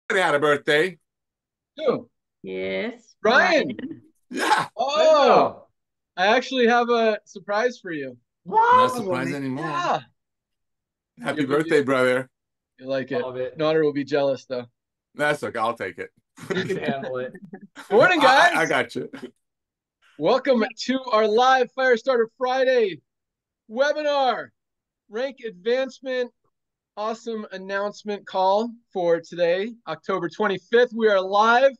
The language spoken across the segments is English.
Had a birthday. Who? Yes. Ryan. Yeah. Oh, I actually have a surprise for you. What? Not surprised anymore. Yeah. Happy birthday, brother. You like it. Love it. Daughter will be jealous, though. That's okay. I'll take it. You can handle it. Morning, guys. I got you. Welcome to our live Firestarter Friday webinar. Rank advancement. Awesome announcement call for today, October 25th. We are live.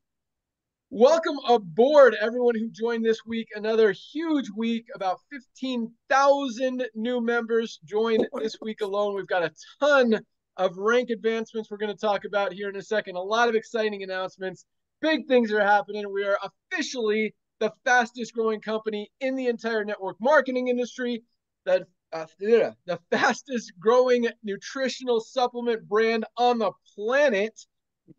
Welcome aboard, everyone who joined this week. Another huge week. About 15,000 new members joined this week alone. We've got a ton of rank advancements we're going to talk about here in a second. A lot of exciting announcements. Big things are happening. We are officially the fastest growing company in the entire network marketing industry. The fastest growing nutritional supplement brand on the planet,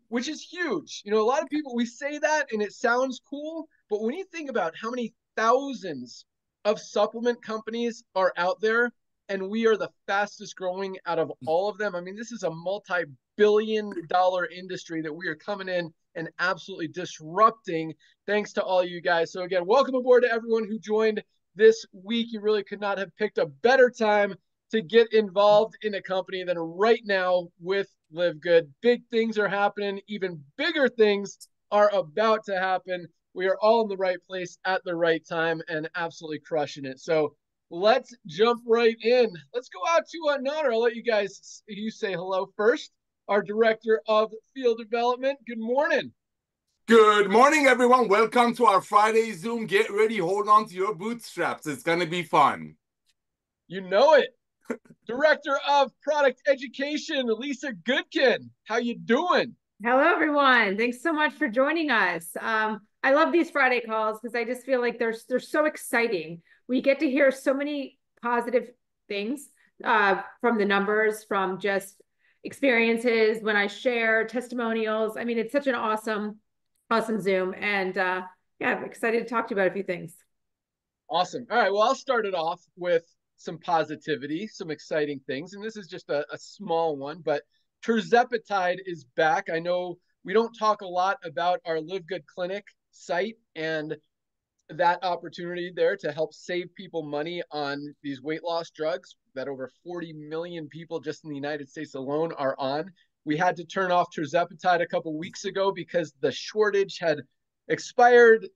which is huge. You know, a lot of people, we say that and it sounds cool, but when you think about how many thousands of supplement companies are out there and we are the fastest growing out of all of them, I mean, this is a multi-billion-dollar industry that we are coming in and absolutely disrupting thanks to all you guys. So again, welcome aboard to everyone who joined this week. You really could not have picked a better time to get involved in a company than right now with LiveGood. Big things are happening. Even bigger things are about to happen. We are all in the right place at the right time and absolutely crushing it. So let's jump right in. Let's go out to Nader. I'll let you say hello first. Our Director of Field Development. Good morning. Good morning, everyone. Welcome to our Friday Zoom. Get ready. Hold on to your bootstraps. It's going to be fun. You know it. Director of Product Education, Lisa Goodkin. How you doing? Hello, everyone. Thanks so much for joining us. I love these Friday calls because I just feel like they're so exciting. We get to hear so many positive things from the numbers, from just experiences when I share testimonials. I mean, it's such an awesome Zoom. And yeah, I'm excited to talk to you about a few things. Awesome. All right. Well, I'll start it off with some positivity, some exciting things. And this is just a small one, but tirzepatide is back. I know we don't talk a lot about our LiveGood Clinic site and that opportunity there to help save people money on these weight loss drugs that over 40 million people just in the United States alone are on. We had to turn off tirzepatide a couple weeks ago because the shortage had expired.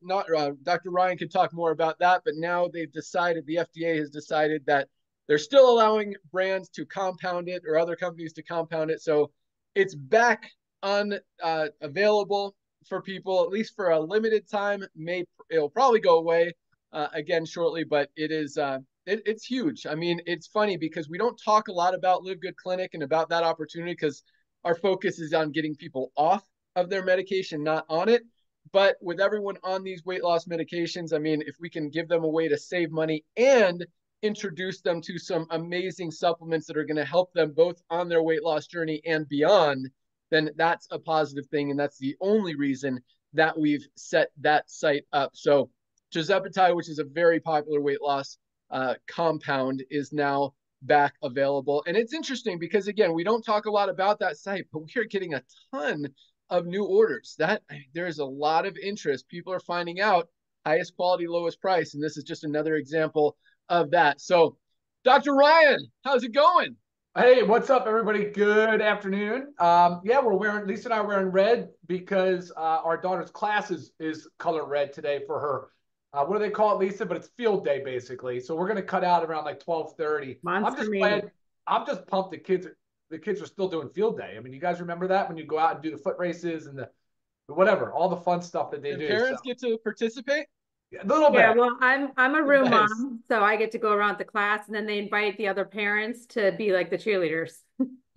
Dr. Ryan could talk more about that, but now they've decided, the FDA has decided that they're still allowing brands to compound it or other companies to compound it. So it's back on available for people, at least for a limited time. It'll probably go away again shortly, but it's huge. I mean, it's funny because we don't talk a lot about LiveGood Clinic and about that opportunity because our focus is on getting people off of their medication, not on it. But with everyone on these weight loss medications, I mean, if we can give them a way to save money and introduce them to some amazing supplements that are going to help them both on their weight loss journey and beyond, then that's a positive thing. And that's the only reason that we've set that site up. So tirzepatide, which is a very popular weight loss compound, is now back available. And it's interesting because, again, we don't talk a lot about that site, but we're getting a ton of new orders. There's a lot of interest. People are finding out highest quality, lowest price. And this is just another example of that. So Dr. Ryan, how's it going? Hey, what's up, everybody? Good afternoon. Yeah, Lisa and I are wearing red because our daughter's class is color red today for her. What do they call it, Lisa? But it's field day, basically. So we're going to cut out around like 12:30. I'm just pumped the kids are still doing field day. I mean, you guys remember that when you go out and do the foot races and the whatever, all the fun stuff that they do. Parents get to participate? A little bit. Yeah, well, I'm a room mom, so I get to go around the class, and then they invite the other parents to be like the cheerleaders.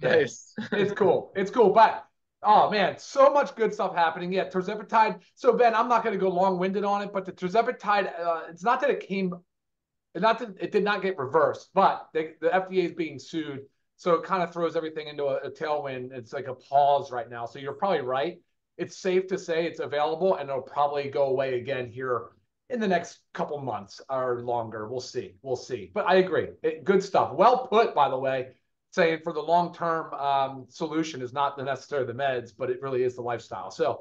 Nice. It's cool. It's cool. But oh man, so much good stuff happening. Yeah, tirzepatide. So Ben, I'm not going to go long-winded on it, but the tirzepatide, it's not that it did not get reversed, but the FDA is being sued. So it kind of throws everything into a tailwind. It's like a pause right now. So you're probably right. It's safe to say it's available and it'll probably go away again here in the next couple months or longer. We'll see. But I agree. Good stuff. Well put, by the way. saying for the long-term solution is not necessarily the meds, but it really is the lifestyle. So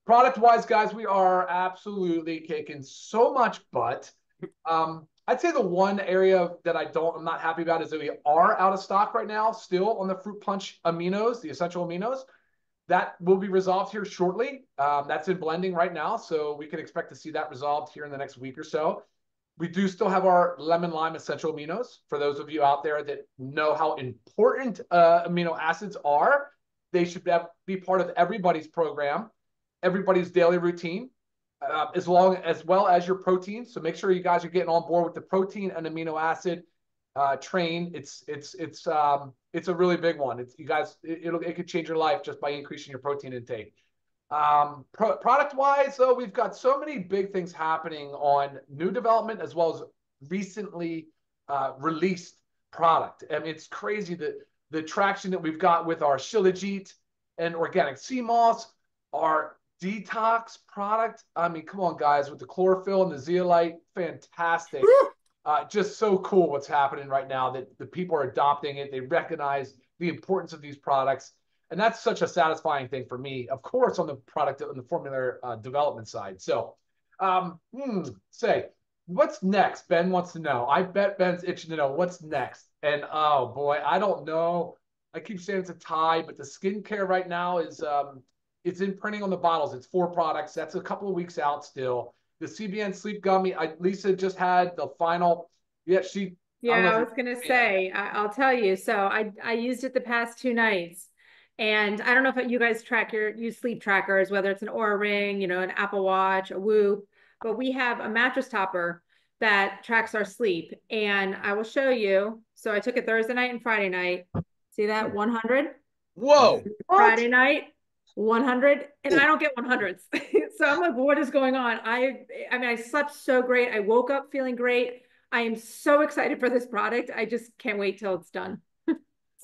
product-wise, guys, we are absolutely kicking so much butt. I'd say the one area that I'm not happy about is that we are out of stock right now, still on the fruit punch aminos, the essential aminos. That will be resolved here shortly. That's in blending right now, so we can expect to see that resolved here in the next week or so. We do still have our lemon lime essential aminos. For those of you out there that know how important amino acids are, they should be part of everybody's program, everybody's daily routine, as well as your protein. So make sure you guys are getting on board with the protein and amino acid train. It's a really big one. It could change your life just by increasing your protein intake. Product wise, though, we've got so many big things happening on new development as well as recently released product. I mean, it's crazy the traction that we've got with our Shilajit and organic sea moss, our detox product. I mean, come on, guys, with the chlorophyll and the zeolite, fantastic. Just so cool what's happening right now that the people are adopting it. They recognize the importance of these products. And that's such a satisfying thing for me, of course, on the product and the formula development side. So say, what's next? Ben wants to know. I bet Ben's itching to know what's next. And oh boy, I don't know. I keep saying it's a tie, but the skincare right now is it's in printing on the bottles. It's 4 products. That's a couple of weeks out still. The CBN Sleep Gummy, Lisa just had the final. Yeah, I was going to say, I'll tell you. So I used it the past 2 nights. And I don't know if you guys use sleep trackers, whether it's an Oura Ring, an Apple Watch, a Whoop, but we have a mattress topper that tracks our sleep. And I will show you. So I took it Thursday night and Friday night. See that 100? Whoa. Friday night, 100. And I don't get 100s. So I'm like, what is going on? I mean, I slept so great. I woke up feeling great. I am so excited for this product. I just can't wait till it's done.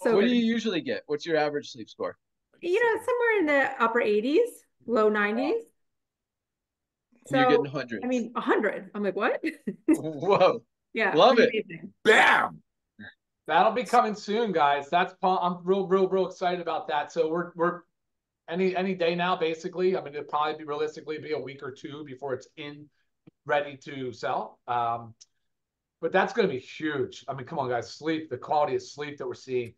So what do you usually get? What's your average sleep score? Somewhere in the upper 80s, low 90s. So you're getting 100. I mean, 100. I'm like, what? Whoa. Yeah. Love it. Amazing. Bam. That'll be coming soon, guys. I'm real excited about that. So we're any day now, basically. I mean, it'll probably realistically be a week or 2 before it's ready to sell. But that's going to be huge. I mean, come on, guys. Sleep, the quality of sleep that we're seeing.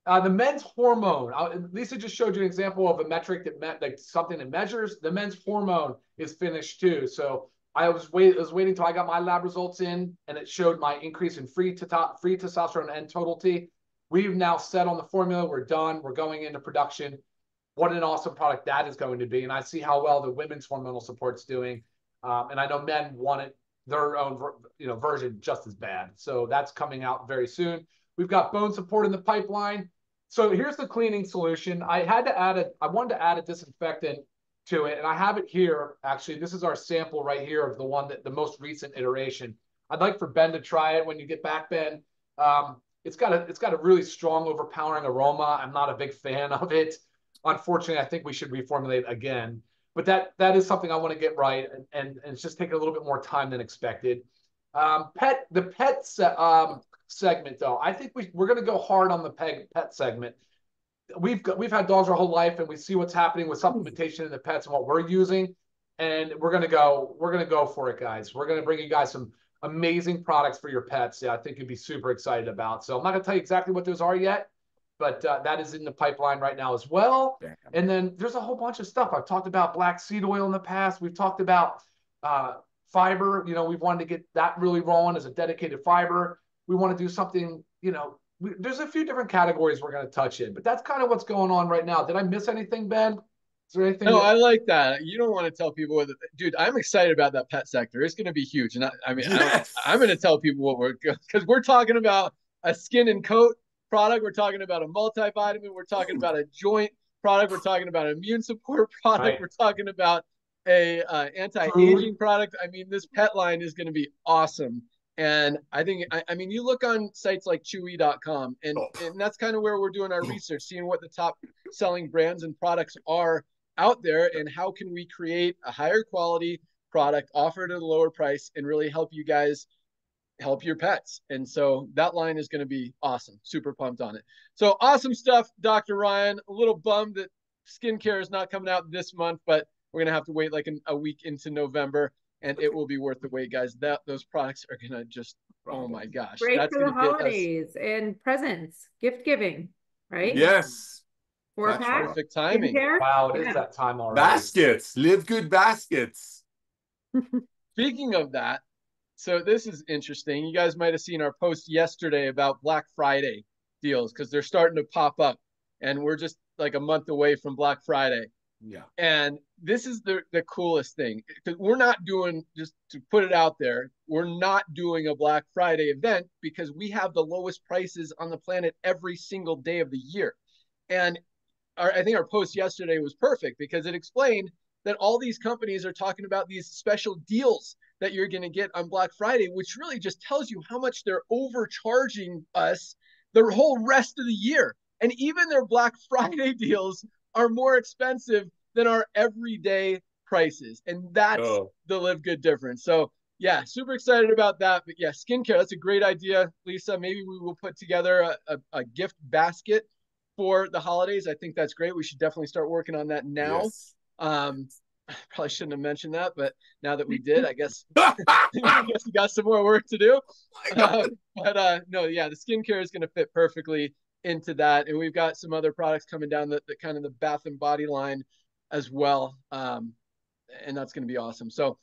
The men's hormone. Lisa just showed you an example of a metric that something that measures. The men's hormone is finished too. So I was waiting till I got my lab results in, and it showed my increase in free testosterone and total T. We've now set on the formula. We're done. We're going into production. What an awesome product that is going to be. And I see how well the women's hormonal support's doing. And I know men want it their own version just as bad. So that's coming out very soon. We've got bone support in the pipeline. So here's the cleaning solution. I wanted to add a disinfectant to it, and I have it here. Actually, this is our sample right here of the most recent iteration. I'd like for Ben to try it when you get back, Ben. It's got a really strong, overpowering aroma. I'm not a big fan of it. Unfortunately, I think we should reformulate again. But that is something I want to get right, and it's just taking a little bit more time than expected. The pet segment, though, I think we're going to go hard on the pet segment. We've had dogs our whole life, and we see what's happening with supplementation in the pets and what we're using, and we're going to go for it, guys. We're going to bring you guys some amazing products for your pets. Yeah, I think you'd be super excited about. So I'm not going to tell you exactly what those are yet, but that is in the pipeline right now as well. Damn. And then there's a whole bunch of stuff. I've talked about black seed oil in the past. We've talked about fiber. We've wanted to get that really rolling as a dedicated fiber. We want to do something, there's a few different categories we're going to touch in, but that's kind of what's going on right now. Did I miss anything, Ben? Is there anything? No, I like that. You don't want to tell people dude, I'm excited about that pet sector. It's going to be huge. And I'm going to tell people because we're talking about a skin and coat product. We're talking about a multivitamin. We're talking about a joint product. We're talking about an immune support product. Right. We're talking about a anti-aging product. I mean, this pet line is going to be awesome. And I think, you look on sites like Chewy.com, and that's kind of where we're doing our research, seeing what the top selling brands and products are out there, and how can we create a higher quality product offered at a lower price and really help you guys help your pets. And so that line is going to be awesome. Super pumped on it. So awesome stuff, Dr. Ryan. A little bummed that skincare is not coming out this month, but we're going to have to wait like a week into November, and it will be worth the wait, guys. Those products are going to just, oh my gosh. Great That's for the going to get us holidays and presents, gift giving, right? Yes. 4-pack. perfect timing. Skincare. Wow, it Yeah. is that time already. Baskets, LiveGood baskets. Speaking of that, so this is interesting. You guys might have seen our post yesterday about Black Friday deals because they're starting to pop up, and we're just like a month away from Black Friday. Yeah. And this is the coolest thing, because we're not doing, just to put it out there, we're not doing a Black Friday event because we have the lowest prices on the planet every single day of the year. And I think our post yesterday was perfect because it explained that all these companies are talking about these special deals that you're going to get on Black Friday, which really just tells you how much they're overcharging us the whole rest of the year. And even their Black Friday deals are more expensive than our everyday prices. And that's the LiveGood difference. So yeah, super excited about that. But yeah, skincare, that's a great idea, Lisa. Maybe we will put together a gift basket for the holidays. I think that's great. We should definitely start working on that now. Yes. Probably shouldn't have mentioned that, but now that we did, I guess we got some more work to do. No, yeah, the skincare is going to fit perfectly into that, and we've got some other products coming down the kind of the bath and body line as well, and that's going to be awesome. So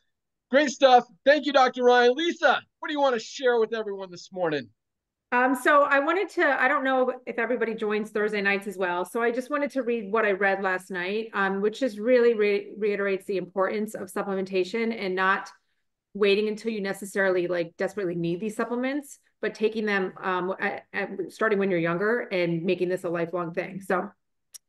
great stuff. Thank you, Dr. Ryan. Lisa, what do you want to share with everyone this morning? So I wanted to, I don't know if everybody joins Thursday nights as well. So I just wanted to read what I read last night, which just really reiterates the importance of supplementation and not waiting until you necessarily like desperately need these supplements, but taking them starting when you're younger and making this a lifelong thing. So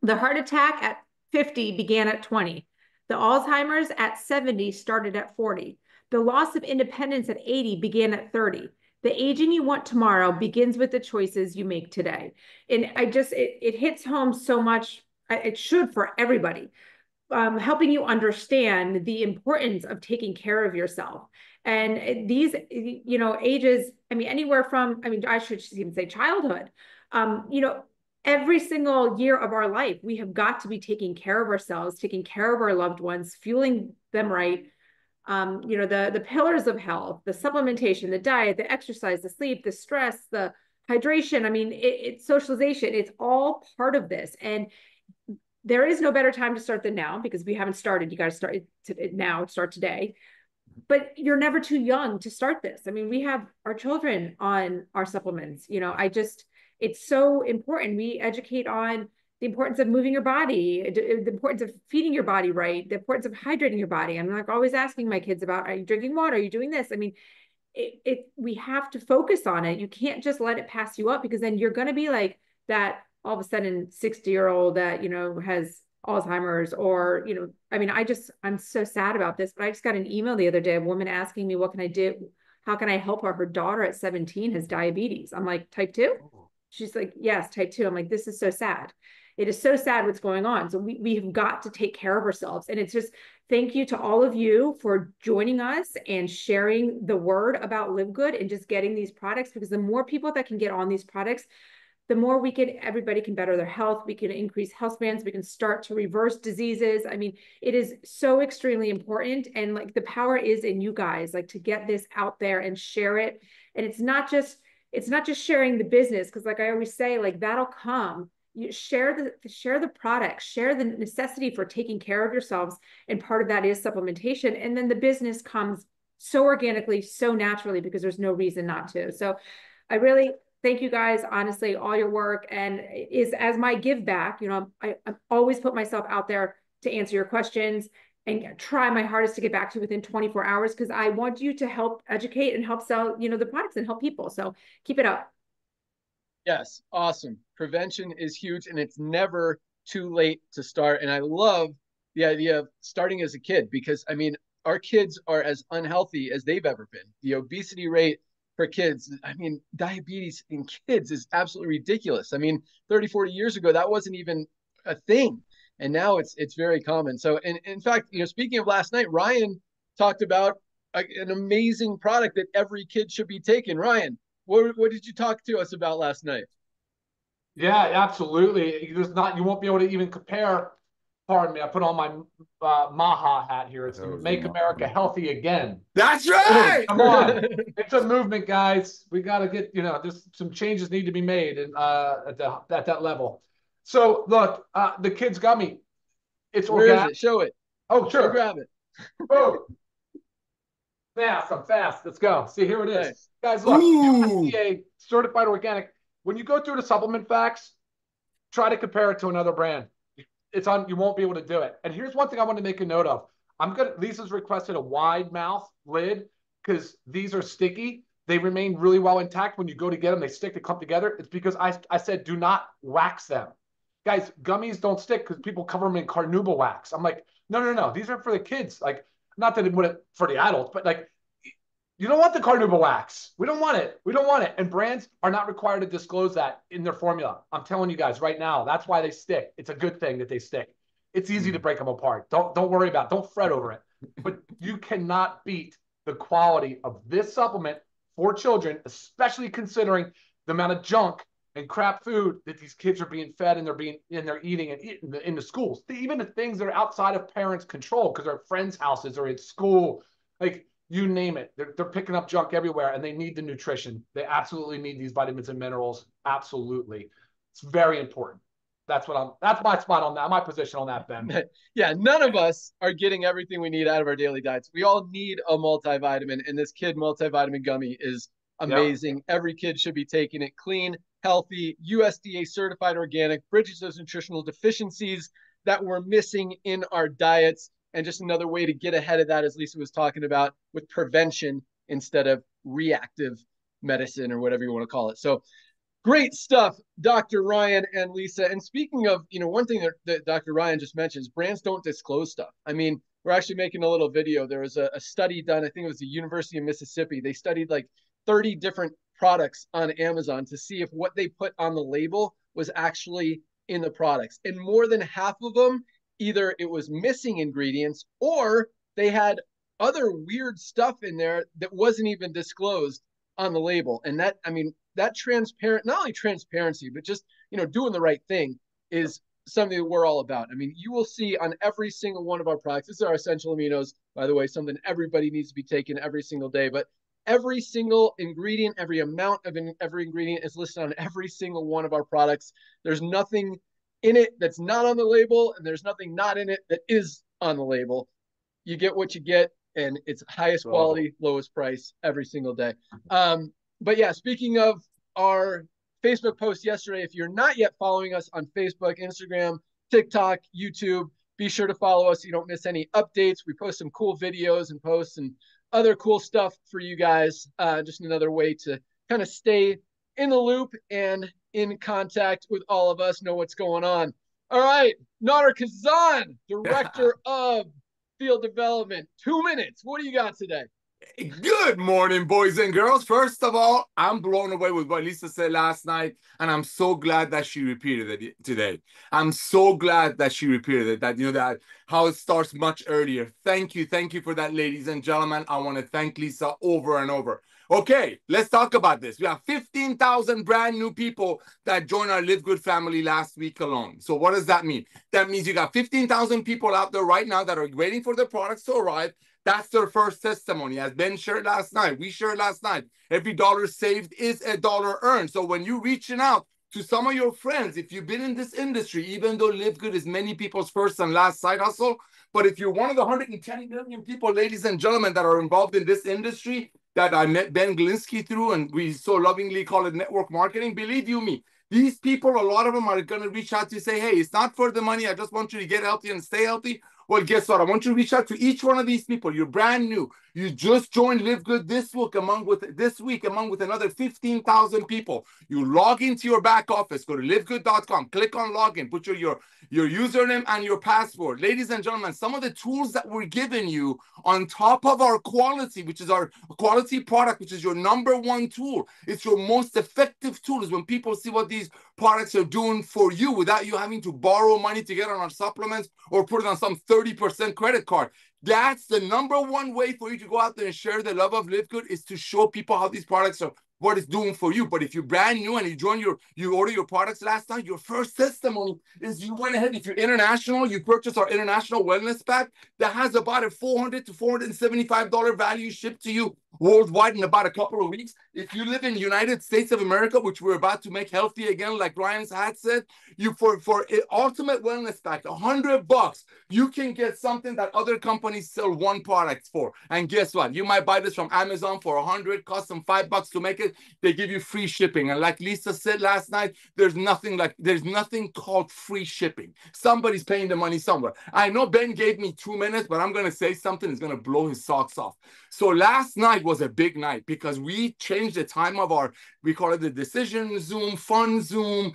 the heart attack at 50 began at 20. The Alzheimer's at 70 started at 40. The loss of independence at 80 began at 30. The aging you want tomorrow begins with the choices you make today. And it hits home so much. It should for everybody, helping you understand the importance of taking care of yourself. And these, ages, anywhere from, I should even say childhood, every single year of our life, we have got to be taking care of ourselves, taking care of our loved ones, fueling them right. The pillars of health, the supplementation, the diet, the exercise, the sleep, the stress, the hydration. It's socialization. It's all part of this. And there is no better time to start than now because we haven't started. You got to start now, start today. But you're never too young to start this. We have our children on our supplements. It's so important. We educate on the importance of moving your body, the importance of feeding your body right, the importance of hydrating your body. I'm like always asking my kids about, are you drinking water? Are you doing this? We have to focus on it. You can't just let it pass you up because then you're going to be like that all of a sudden 60-year-old that, has Alzheimer's or, I'm so sad about this, but I just got an email the other day, a woman asking me, what can I do? How can I help her? Her daughter at 17 has diabetes. I'm like, type 2? She's like, yes, type 2. I'm like, this is so sad. It is so sad what's going on. So we have got to take care of ourselves. And it's just, thank you to all of you for joining us and sharing the word about LiveGood and just getting these products, because the more people that can get on these products, the more everybody can better their health. We can increase health spans. We can start to reverse diseases. It is so extremely important. And like the power is in you guys, like to get this out there and share it. And it's not just sharing the business. Cause like I always say, like that'll come. You share the product, share the necessity for taking care of yourselves. And part of that is supplementation. And then the business comes so organically, so naturally, because there's no reason not to. So I really thank you guys, honestly, all your work, and is as my give back, I always put myself out there to answer your questions and try my hardest to get back to you within 24 hours. Because I want you to help educate and help sell, the products and help people. So keep it up. Yes, awesome. Prevention is huge, and it's never too late to start. And I love the idea of starting as a kid because, our kids are as unhealthy as they've ever been. The obesity rate for kids, diabetes in kids is absolutely ridiculous. 30, 40 years ago, that wasn't even a thing. And now it's very common. So, in fact, speaking of last night, Ryan talked about an amazing product that every kid should be taking. Ryan, what did you talk to us about last night? Yeah, absolutely. You won't be able to even compare. Pardon me, I put on my Maha hat here. It's Make America Healthy Again. That's right. Come on. It's a movement, guys. We got to get, there's some changes need to be made at that level. So look, the kids gummy. It's organic. Where is it? Show it. Oh, sure. Go grab it. Oh. Fast, I'm fast. Let's go. See, here it is. Nice. Guys, look, USDA certified organic. When you go through the supplement facts, try to compare it to another brand. You won't be able to do it. And here's one thing I want to make a note of. Lisa's requested a wide mouth lid because these are sticky. They remain really well intact. When you go to get them, they stick, they clump together. It's because I said, do not wax them. Guys, gummies don't stick because people cover them in carnauba wax. I'm like, no. These are for the kids. Like, not that it would for the adults, but like, you don't want the carnauba wax. We don't want it. We don't want it. And brands are not required to disclose that in their formula. I'm telling you guys right now, that's why they stick. It's a good thing that they stick. It's easy to break them apart. Don't worry about it. Don't fret over it. But you cannot beat the quality of this supplement for children, especially considering the amount of junk and crap food that these kids are being fed and they're eating and in the schools. Even the things that are outside of parents' control because they're at friends' houses or at school, like, you name it. They're picking up junk everywhere, and they need the nutrition. They absolutely need these vitamins and minerals. Absolutely. It's very important. That's my spot on that, my position on that, Ben. Yeah, none of us are getting everything we need out of our daily diets. We all need a multivitamin, and this kid multivitamin gummy is amazing. Yep. Every kid should be taking it. Clean, healthy, USDA certified organic, bridges those nutritional deficiencies that we're missing in our diets. And just another way to get ahead of that, as Lisa was talking about, with prevention instead of reactive medicine or whatever you want to call it. So great stuff, Dr. Ryan and Lisa. And speaking of, one thing that Dr. Ryan just mentioned is brands don't disclose stuff. I mean, we're actually making a little video. There was a study done, I think it was the University of Mississippi. They studied like 30 different products on Amazon to see if what they put on the label was actually in the products. And more than half of them, either it was missing ingredients or they had other weird stuff in there that wasn't even disclosed on the label. And that transparent, not only transparency, but just, doing the right thing is something that we're all about. I mean, you will see on every single one of our products, this is our essential aminos, by the way, something everybody needs to be taking every single day, but every single ingredient, every amount of every ingredient is listed on every single one of our products. There's nothing in it that's not on the label, and there's nothing not in it that is on the label. You get what you get, and it's highest quality, lowest price every single day. But yeah, speaking of our Facebook post yesterday, if you're not yet following us on Facebook, Instagram, TikTok, YouTube, be sure to follow us so you don't miss any updates. We post some cool videos and posts and other cool stuff for you guys. Just another way to kind of stay in the loop and in contact with all of us, know what's going on. All right, Nader Kazan, Director of Field Development. 2 minutes. What do you got today? Good morning, boys and girls. First of all, I'm blown away with what Lisa said last night, and I'm so glad that she repeated it today. I'm so glad that she repeated it, that how it starts much earlier. Thank you for that, ladies and gentlemen. I want to thank Lisa over and over. Okay, let's talk about this. We have 15,000 brand new people that joined our LiveGood family last week alone. So what does that mean? That means you got 15,000 people out there right now that are waiting for their products to arrive. That's their first testimony. As Ben shared last night, we shared last night, every dollar saved is a dollar earned. So when you're reaching out to some of your friends, if you've been in this industry, even though LiveGood is many people's first and last side hustle, but if you're one of the 110 million people, ladies and gentlemen, that are involved in this industry, that I met Ben Glinsky through, and we so lovingly call it network marketing, believe you me, these people, a lot of them are going to reach out to you, say, hey, it's not for the money. I just want you to get healthy and stay healthy. Well, guess what? I want you to reach out to each one of these people. You're brand new. You just joined LiveGood this week among with another 15,000 people. You log into your back office, go to livegood.com, click on login, put your username and your password. Ladies and gentlemen, some of the tools that we're giving you on top of our quality, which is our quality product, which is your number one tool. It's your most effective tool is when people see what these products are doing for you without you having to borrow money to get on our supplements or put it on some 30% credit card. That's the number one way for you to go out there and share the love of LiveGood, is to show people how these products are, what it's doing for you. But if you're brand new and you order your products last time, your first testimony is you went ahead. If you're international, you purchase our international wellness pack that has about a $400 to $475 value shipped to you worldwide in about a couple of weeks. If you live in the United States of America, which we're about to make healthy again, like Ryan's had said, you for an ultimate wellness pack, $100, you can get something that other companies sell one product for. And guess what? You might buy this from Amazon for $100, cost them $5 to make it. They give you free shipping. And like Lisa said last night, there's nothing called free shipping. Somebody's paying the money somewhere. I know Ben gave me 2 minutes, but I'm going to say something that's going to blow his socks off. So last night was a big night because we changed the time of we call it the decision Zoom, fun Zoom,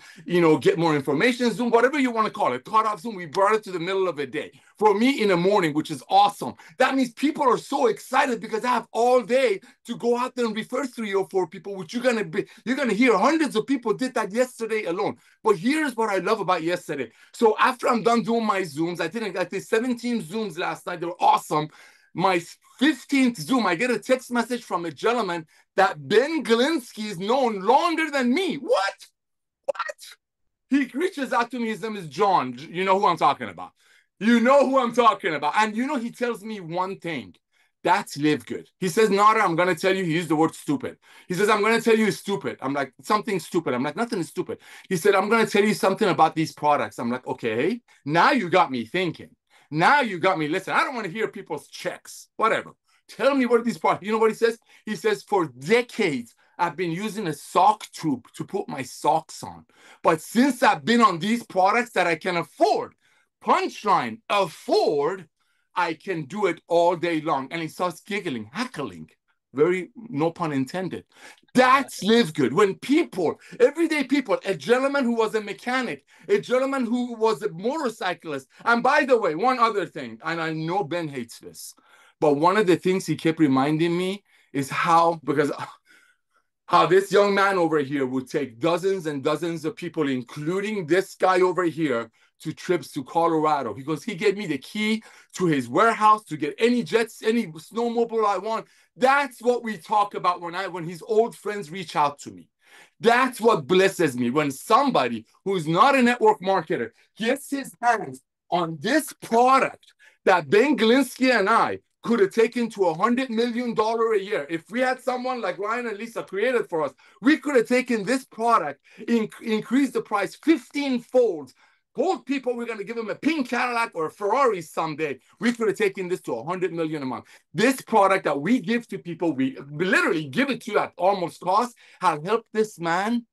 get more information Zoom, whatever you want to call it, cutoff Zoom. We brought it to the middle of the day. For me in the morning, which is awesome. That means people are so excited because I have all day to go out there and refer 3 or 4 people, which you're gonna hear hundreds of people did that yesterday alone. But here's what I love about yesterday. So after I'm done doing my Zooms, I did 17 Zooms last night. They were awesome. My 15th Zoom, I get a text message from a gentleman that Ben Glinsky is known longer than me. What? He reaches out to me. His name is John. You know who I'm talking about. And he tells me one thing. That's LiveGood. He says, Nara, I'm going to tell you, he used the word stupid. He says, I'm going to tell you stupid. I'm like, something stupid. I'm like, nothing is stupid. He said, I'm going to tell you something about these products. I'm like, okay, now you got me thinking. Now you got me. Listen, I don't want to hear people's checks. Whatever. Tell me what these products. You know what he says? He says, for decades, I've been using a sock tube to put my socks on. But since I've been on these products that I can afford, punchline, afford, I can do it all day long. And he starts giggling, heckling. Very, no pun intended. That's LiveGood. When people, everyday people, a gentleman who was a mechanic, a gentleman who was a motorcyclist. And by the way, one other thing, and I know Ben hates this, but one of the things he kept reminding me is how this young man over here would take dozens and dozens of people, including this guy over here, to trips to Colorado, because he gave me the key to his warehouse to get any jets, any snowmobile I want. That's what we talk about when his old friends reach out to me. That's what blesses me, when somebody who's not a network marketer gets his hands on this product that Ben Glinsky and I could have taken to $100 million a year. If we had someone like Ryan and Lisa created for us, we could have taken this product, increased the price 15-fold, told people we're going to give them a pink Cadillac or a Ferrari someday. We could have taken this to $100 million a month. This product that we give to people, we literally give it to you at almost cost, has helped this man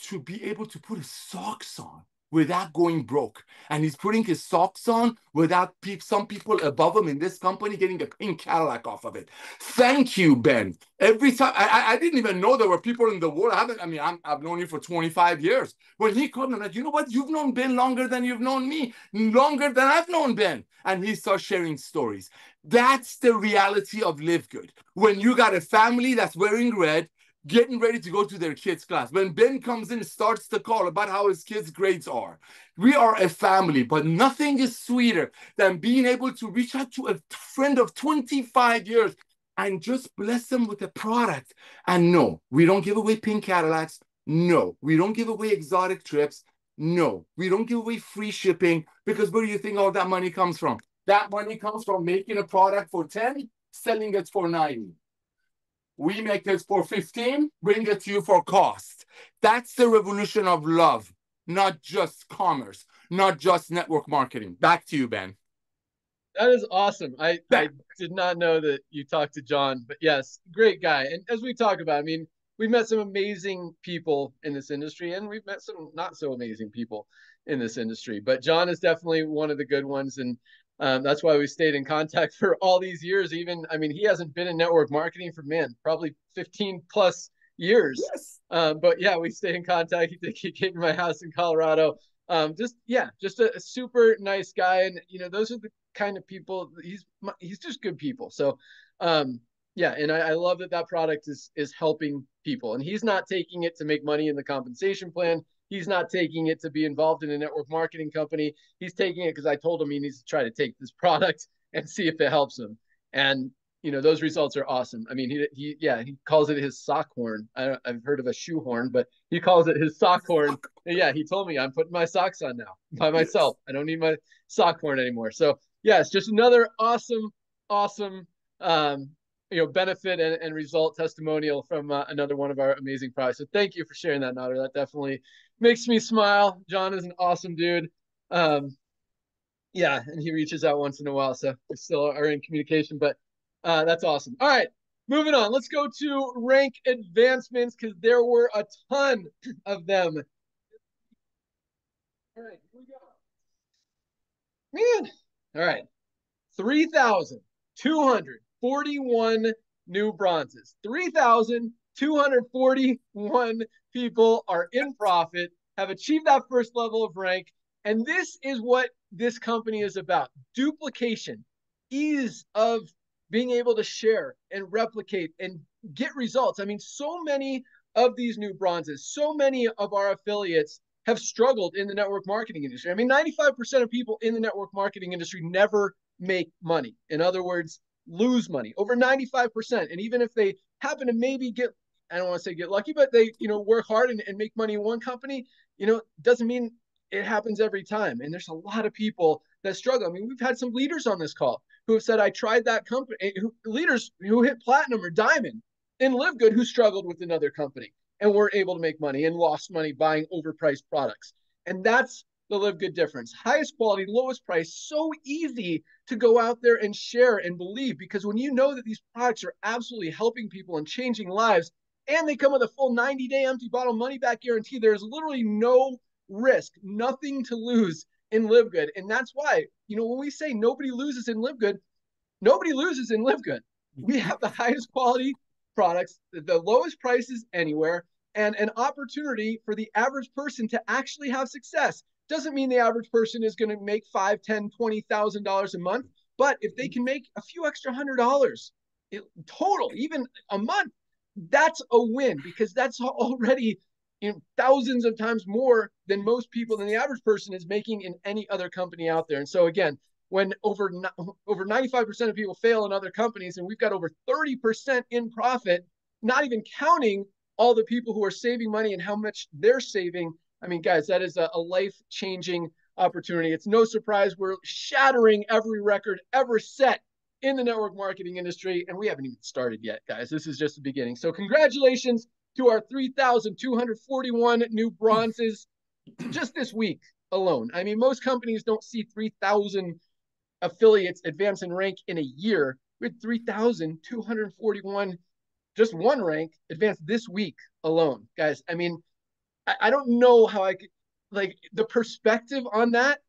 to be able to put his socks on without going broke. And he's putting his socks on without some people above him in this company getting a pink Cadillac off of it. Thank you, Ben. Every time, I didn't even know there were people in the world. I've known you for 25 years. When he called me, I'm like, you know what? You've known Ben longer than you've known me, longer than I've known Ben. And he starts sharing stories. That's the reality of LiveGood. When you got a family that's wearing red, getting ready to go to their kids' class. When Ben comes in and starts the call about how his kids' grades are. We are a family, but nothing is sweeter than being able to reach out to a friend of 25 years and just bless them with a product. And no, we don't give away pink Cadillacs. No, we don't give away exotic trips. No, we don't give away free shipping, because where do you think all that money comes from? That money comes from making a product for 10, selling it for 90. We make this for 15, bring it to you for cost. That's the revolution of love, not just commerce, not just network marketing. Back to you, Ben. That is awesome. I did not know that you talked to John, but yes, great guy. And as we talk about, we've met some amazing people in this industry, and we've met some not so amazing people in this industry. But John is definitely one of the good ones. And that's why we stayed in contact for all these years. Even, he hasn't been in network marketing for, probably 15 plus years. Yes. But yeah, we stayed in contact. He came to my house in Colorado. Just a super nice guy. And, those are the kind of people, he's just good people. So, yeah. And I love that product is helping people, and he's not taking it to make money in the compensation plan. He's not taking it to be involved in a network marketing company. He's taking it because I told him he needs to try to take this product and see if it helps him. And you know, those results are awesome. I mean, he calls it his sock horn. I've heard of a shoe horn, but he calls it his sock horn. Yeah, he told me I'm putting my socks on now by myself. I don't need my sock horn anymore. So yeah, it's just another awesome benefit and result testimonial from another one of our amazing products. So thank you for sharing that, Nader. That definitely makes me smile. John is an awesome dude. Yeah, and he reaches out once in a while, so we still are in communication, but that's awesome. All right, moving on. Let's go to rank advancements because there were a ton of them. All right, here we go. Man, all right. 3,241 new bronzes. 3,241 people are in profit, have achieved that first level of rank, and this is what this company is about. Duplication, ease of being able to share and replicate and get results. I mean, so many of these new bronzes, so many of our affiliates have struggled in the network marketing industry. I mean, 95% of people in the network marketing industry never make money. In other words, lose money, over 95%. And even if they happen to maybe get, I don't want to say get lucky, but they, work hard and make money in one company, doesn't mean it happens every time. And there's a lot of people that struggle. I mean, we've had some leaders on this call who have said, I tried that company, leaders who hit platinum or diamond in LiveGood who struggled with another company and were able to make money and lost money buying overpriced products. And that's the LiveGood difference. Highest quality, lowest price, so easy to go out there and share and believe, because when you know that these products are absolutely helping people and changing lives, and they come with a full 90-day empty bottle money back guarantee, there's literally no risk, nothing to lose in LiveGood. And that's why, when we say nobody loses in LiveGood, nobody loses in LiveGood. We have the highest quality products, the lowest prices anywhere, and an opportunity for the average person to actually have success. Doesn't mean the average person is going to make $5,000, $10,000, $20,000 a month, but if they can make a few extra $100 total, even a month, that's a win, because that's already thousands of times more than most people, than the average person is making in any other company out there. And so again, when over 95% of people fail in other companies, and we've got over 30% in profit, not even counting all the people who are saving money and how much they're saving. I mean, guys, that is a life-changing opportunity. It's no surprise we're shattering every record ever set in the network marketing industry, and we haven't even started yet, guys. This is just the beginning. So congratulations to our 3,241 new bronzes just this week alone. I mean, most companies don't see 3,000 affiliates advance in rank in a year. We had 3,241, just one rank advance this week alone, guys. I mean, I don't know how I could, like, the perspective on that,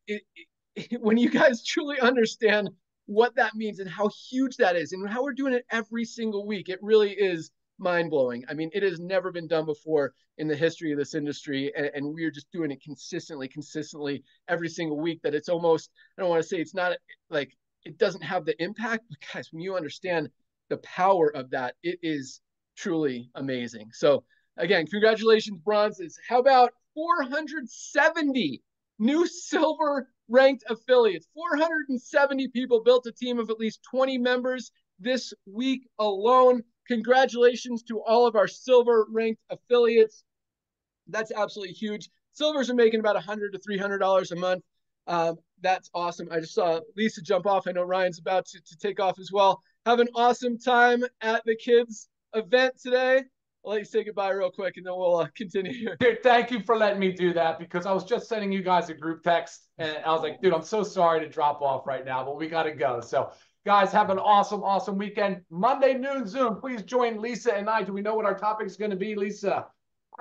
when you guys truly understand what that means and how huge that is and how we're doing it every single week, it really is mind-blowing. I mean, it has never been done before in the history of this industry, and we're just doing it consistently every single week, that it's almost, I don't want to say it's not like it doesn't have the impact, but guys, when you understand the power of that, it is truly amazing. So again, congratulations, bronzes. How about 470 new silver ranked affiliates? 470 people built a team of at least 20 members this week alone. Congratulations to all of our silver ranked affiliates. That's absolutely huge. Silvers are making about $100 to $300 a month. That's awesome. I just saw Lisa jump off. I know Ryan's about to take off as well. Have an awesome time at the kids event today. I'll let you say goodbye real quick, and then we'll continue here. Dude, thank you for letting me do that, because I was just sending you guys a group text, and I was like, dude, I'm so sorry to drop off right now, but we got to go. So guys, have an awesome weekend. Monday noon Zoom. Please join Lisa and I. Do we know what our topic is going to be, Lisa?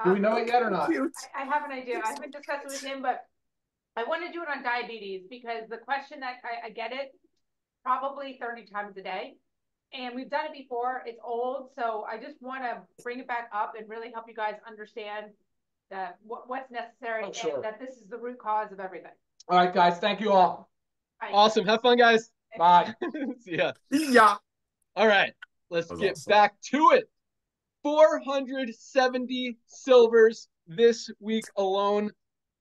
Do we know it yet or not? I have an idea. I haven't discussed it with him, but I want to do it on diabetes, because the question that I get it probably 30 times a day. And we've done it before. It's old. So I just want to bring it back up and really help you guys understand that what's necessary, and that this is the root cause of everything. All right, guys. Thank you all. Awesome. Have fun, guys. Bye. See ya. See ya. All right. Let's get back to it. 470 silvers this week alone.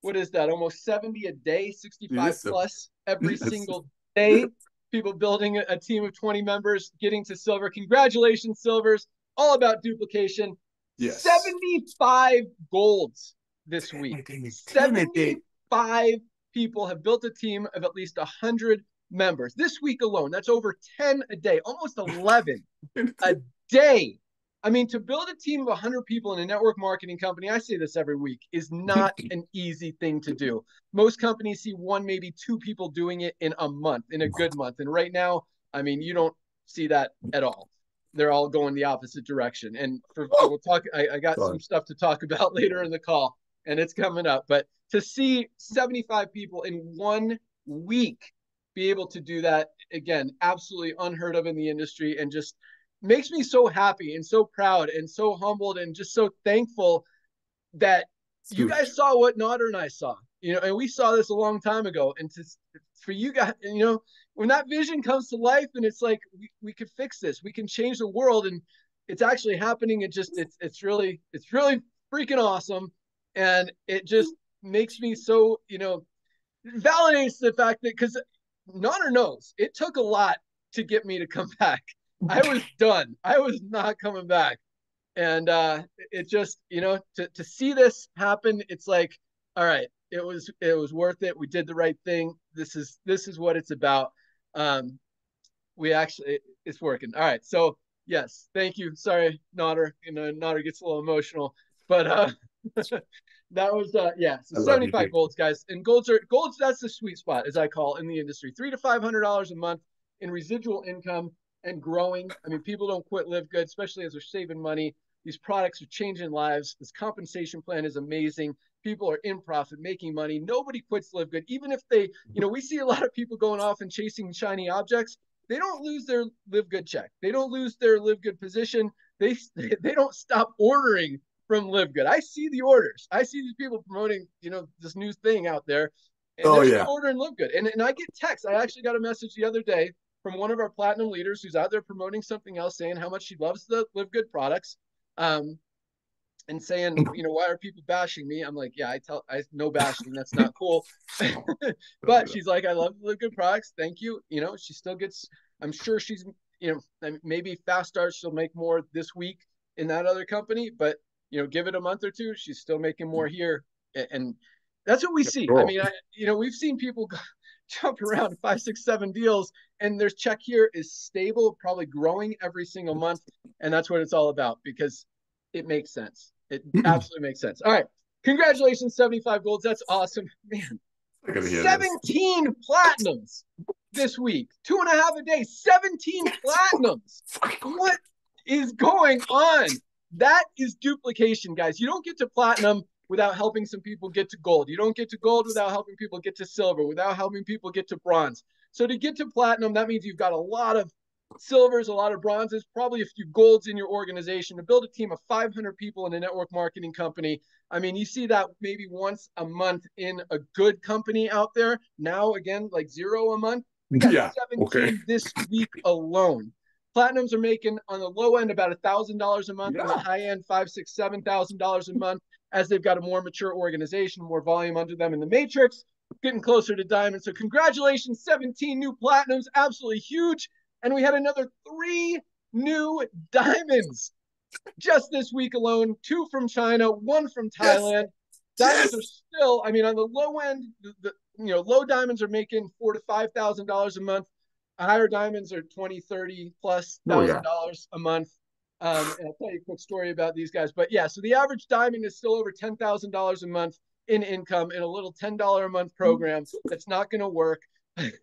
What is that? Almost 70 a day, 65 plus every single day. People building a team of 20 members, getting to silver. Congratulations, silvers. All about duplication. 75 golds this week. 75 people have built a team of at least 100 members. This week alone, that's over 10 a day, almost 11 a day. I mean, to build a team of 100 people in a network marketing company, I say this every week, is not an easy thing to do. Most companies see one, maybe two people doing it in a month, in a good month. And right now, I mean, you don't see that at all. They're all going the opposite direction. And we'll talk, I got some stuff to talk about later in the call, and it's coming up. But to see 75 people in 1 week be able to do that, again, absolutely unheard of in the industry, and just makes me so happy and so proud and so humbled and just so thankful that you guys saw what Nader and I saw, you know, and we saw this a long time ago. And for you guys, you know, when that vision comes to life and it's like, we could fix this, we can change the world, and it's actually happening. It's really freaking awesome. And it just makes me so, you know, validates the fact that, because Nader knows it took a lot to get me to come back. I was done. I was not coming back. And it just, you know, to see this happen, it's like, all right, it was worth it. We did the right thing. This is what it's about. It's working. All right. So yes, thank you. Sorry, Nader. You know, Nader gets a little emotional, but that was so 75 golds, guys. And golds, that's the sweet spot, as I call in the industry. $300 to $500 a month in residual income and growing. I mean, people don't quit LiveGood, especially as they're saving money. These products are changing lives. This compensation plan is amazing. People are in profit, making money. Nobody quits LiveGood. Even if they, you know, we see a lot of people going off and chasing shiny objects. They don't lose their LiveGood check. They don't lose their LiveGood position. They don't stop ordering from LiveGood. I see the orders. I see these people promoting, you know, this new thing out there, and they're still ordering LiveGood. And I get texts. I actually got a message the other day from one of our platinum leaders who's out there promoting something else, saying how much she loves the LiveGood products, and saying, you know, why are people bashing me? I'm like, yeah, I no bashing. That's not cool. But she's like, I love the LiveGood products. Thank you. You know, she still gets, I'm sure she's, you know, maybe fast start, she'll make more this week in that other company, but, you know, give it a month or two, she's still making more here. And that's what we see. I mean, you know, we've seen people jump around 5, 6, 7 deals, and their check here is stable, probably growing every single month. And that's what it's all about, because it makes sense. It absolutely makes sense. All right. Congratulations, 75 golds. That's awesome. Man, 17 platinums this week. 2.5 a day, 17 platinums. What is going on? That is duplication, guys. You don't get to platinum without helping some people get to gold. You don't get to gold without helping people get to silver, without helping people get to bronze. So to get to platinum, that means you've got a lot of silvers, a lot of bronzes, probably a few golds in your organization. To build a team of 500 people in a network marketing company, I mean, you see that maybe once a month in a good company out there. Now, again, like 0 a month. We got 17 this week alone. Platinums are making on the low end about $1,000 a month, on the high end $5,000, $6,000, $7,000 a month, as they've got a more mature organization, more volume under them in the matrix, getting closer to diamond. So congratulations, 17 new platinums, absolutely huge. And we had another 3 new diamonds just this week alone, 2 from China, 1 from Thailand. Diamonds are still, I mean, on the low end, the you know, low diamonds are making $4,000 to $5,000 a month. Higher diamonds are $20,000, $30,000+ a month. And I'll tell you a quick story about these guys. But yeah, so the average diamond is still over $10,000 a month in income in a little $10 a month program that's not going to work.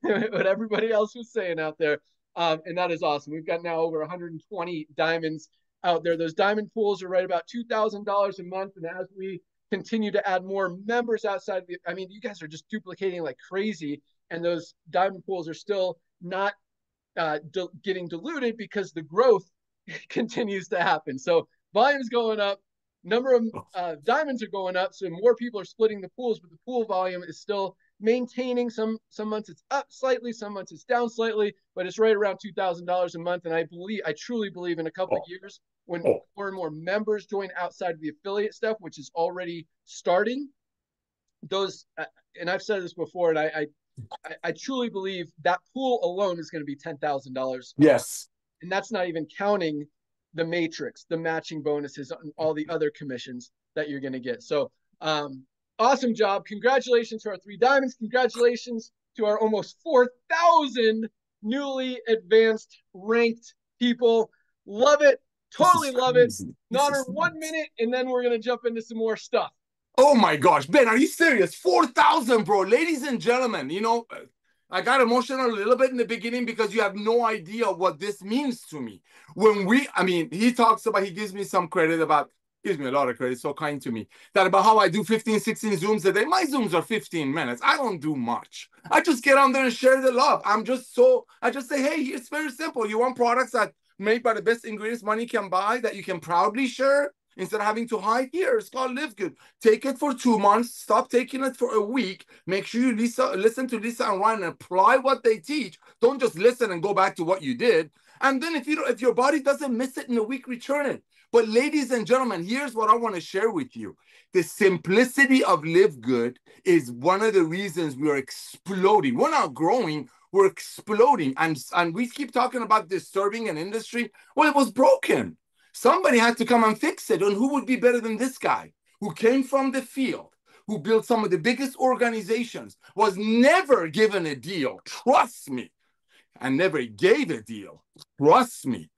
What everybody else was saying out there. And that is awesome. We've got now over 120 diamonds out there. Those diamond pools are right about $2,000 a month. And as we continue to add more members outside of the, I mean, you guys are just duplicating like crazy. And those diamond pools are still not getting diluted because the growth continues to happen. So volume's going up, number of diamonds are going up, so more people are splitting the pools, but the pool volume is still maintaining. Some months it's up slightly, some months it's down slightly, but it's right around $2,000 a month. And I truly believe in a couple of years, when more and more members join outside of the affiliate stuff, which is already starting, those, and I've said this before, and I truly believe that pool alone is going to be $10,000. Yes. And that's not even counting the matrix, the matching bonuses, and all the other commissions that you're going to get. So awesome job. Congratulations to our 3 diamonds. Congratulations to our almost 4,000 newly advanced ranked people. Love it. Totally love it. Nader, 1 minute, and then we're going to jump into some more stuff. Oh my gosh, Ben, are you serious? 4,000, bro. Ladies and gentlemen, you know, I got emotional a little bit in the beginning because you have no idea what this means to me. He talks about, he gives me some credit about, gives me a lot of credit, so kind to me, that about how I do 15, 16 Zooms a day. My Zooms are 15 minutes. I don't do much. I just get on there and share the love. I just say, hey, it's very simple. You want products that made by the best ingredients money can buy that you can proudly share? Instead of having to hide, here, it's called LiveGood. Take it for 2 months. Stop taking it for a week. Make sure you listen to Lisa and Ryan and apply what they teach. Don't just listen and go back to what you did. And then if your body doesn't miss it in a week, return it. But ladies and gentlemen, here's what I want to share with you. The simplicity of LiveGood is one of the reasons we are exploding. We're not growing, we're exploding. And we keep talking about disturbing an industry. Well, it was broken. Somebody had to come and fix it. And who would be better than this guy who came from the field, who built some of the biggest organizations, was never given a deal, trust me, and never gave a deal, trust me,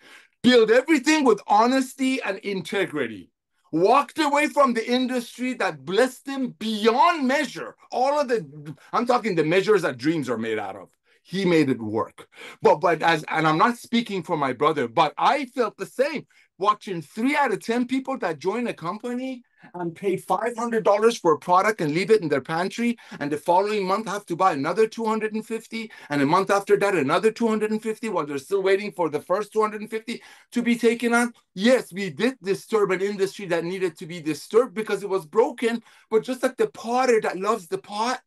built everything with honesty and integrity, walked away from the industry that blessed him beyond measure. I'm talking the measures that dreams are made out of. He made it work. And I'm not speaking for my brother, but I felt the same. Watching 3 out of 10 people that join a company and pay $500 for a product and leave it in their pantry, and the following month have to buy another $250, and a month after that another $250, while they're still waiting for the first $250 to be taken out. Yes, we did disturb an industry that needed to be disturbed because it was broken, but just like the potter that loves the pot,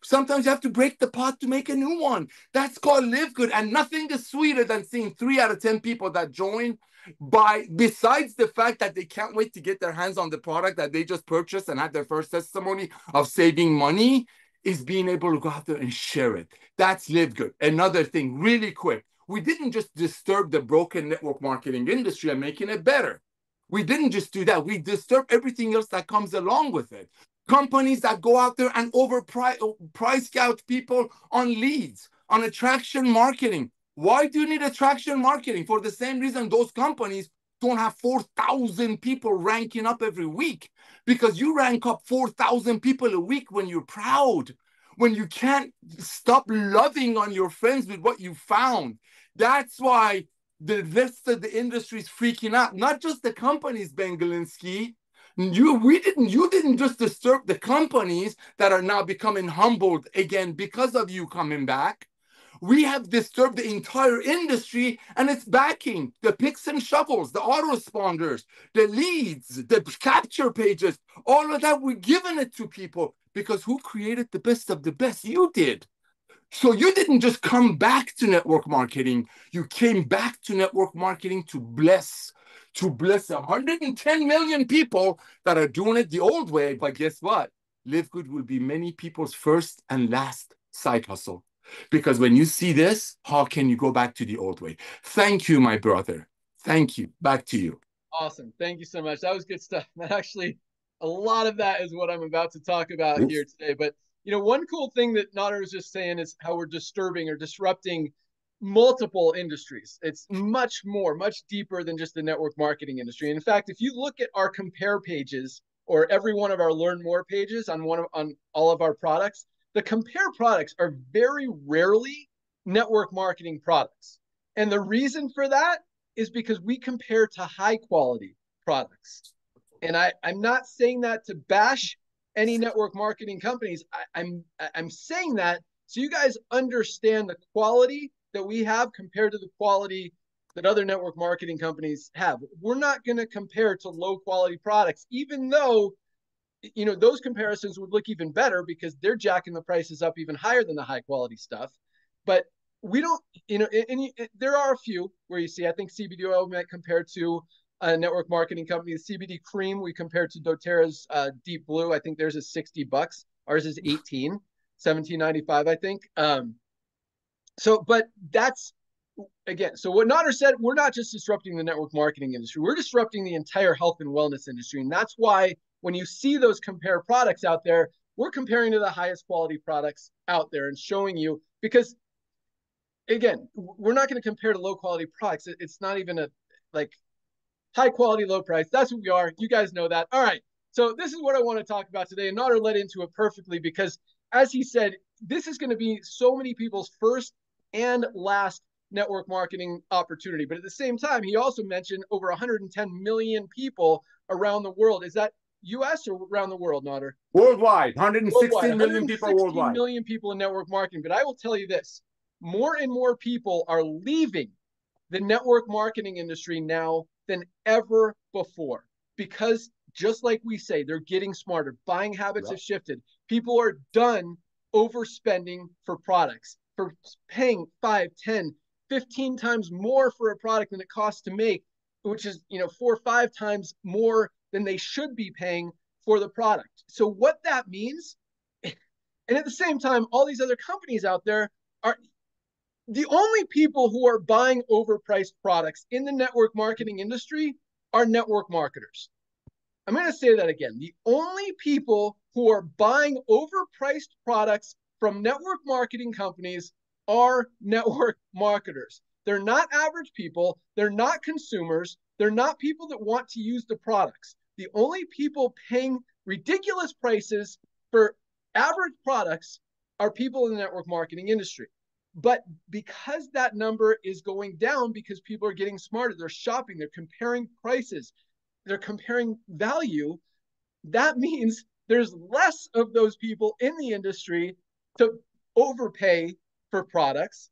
sometimes you have to break the pot to make a new one. That's called LiveGood, and nothing is sweeter than seeing 3 out of 10 people that join, besides the fact that they can't wait to get their hands on the product that they just purchased and had their first testimony of saving money, is being able to go out there and share it. That's LiveGood. Another thing, really quick, we didn't just disturb the broken network marketing industry and making it better. We didn't just do that. We disturbed everything else that comes along with it. Companies that go out there and price gouge people on leads, on attraction marketing. Why do you need attraction marketing? For the same reason those companies don't have 4,000 people ranking up every week, because you rank up 4,000 people a week when you're proud, when you can't stop loving on your friends with what you found. That's why the rest of the industry is freaking out. Not just the companies, Ben Galinsky. You didn't just disturb the companies that are now becoming humbled again because of you coming back. We have disturbed the entire industry and its backing, the picks and shovels, the autoresponders, the leads, the capture pages, all of that. We're giving it to people because who created the best of the best? You did. So you didn't just come back to network marketing. You came back to network marketing to bless 110 million people that are doing it the old way. But guess what? LiveGood will be many people's first and last side hustle. Because when you see this, how can you go back to the old way? Thank you, my brother. Thank you. Back to you. Awesome. Thank you so much. That was good stuff. Actually, a lot of that is what I'm about to talk about here today. But, you know, one cool thing that Nader was just saying is how we're disturbing or disrupting multiple industries. It's much deeper than just the network marketing industry. And in fact, if you look at our compare pages or every one of our learn more pages on all of our products, the compare products are very rarely network marketing products. And the reason for that is because we compare to high quality products. And I'm not saying that to bash any network marketing companies. I'm saying that so you guys understand the quality that we have compared to the quality that other network marketing companies have. We're not going to compare to low quality products, even though you know, those comparisons would look even better because they're jacking the prices up even higher than the high quality stuff. But we don't, you know, and there are a few where you see, I think CBD oil might compare to a network marketing company. The CBD cream we compare to doTERRA's Deep Blue. I think theirs is $60. Ours is $17.95, I think. So, but that's, again, so what Nader said, we're not just disrupting the network marketing industry, we're disrupting the entire health and wellness industry. And that's why when you see those compare products out there, we're comparing to the highest quality products out there and showing you, because again, we're not going to compare to low quality products. It's not even a like high quality, low price. That's what we are. You guys know that. All right. So this is what I want to talk about today. And Nader led into it perfectly because, as he said, this is going to be so many people's first and last network marketing opportunity. But at the same time, he also mentioned over 110 million people around the world. Is that US or around the world, Nader? Worldwide, 116 million people 116 worldwide. million people in network marketing. But I will tell you this, more and more people are leaving the network marketing industry now than ever before, because just like we say, they're getting smarter. Buying habits have shifted. People are done overspending for products, for paying 5, 10, 15 times more for a product than it costs to make, which is, you know, 4 or 5 times more than they should be paying for the product. So what that means, and at the same time, all these other companies out there are the only people who are buying overpriced products in the network marketing industry are network marketers. I'm going to say that again. The only people who are buying overpriced products from network marketing companies are network marketers. They're not average people. They're not consumers. They're not people that want to use the products. The only people paying ridiculous prices for average products are people in the network marketing industry. But because that number is going down, because people are getting smarter, they're shopping, they're comparing prices, they're comparing value, that means there's less of those people in the industry to overpay for products,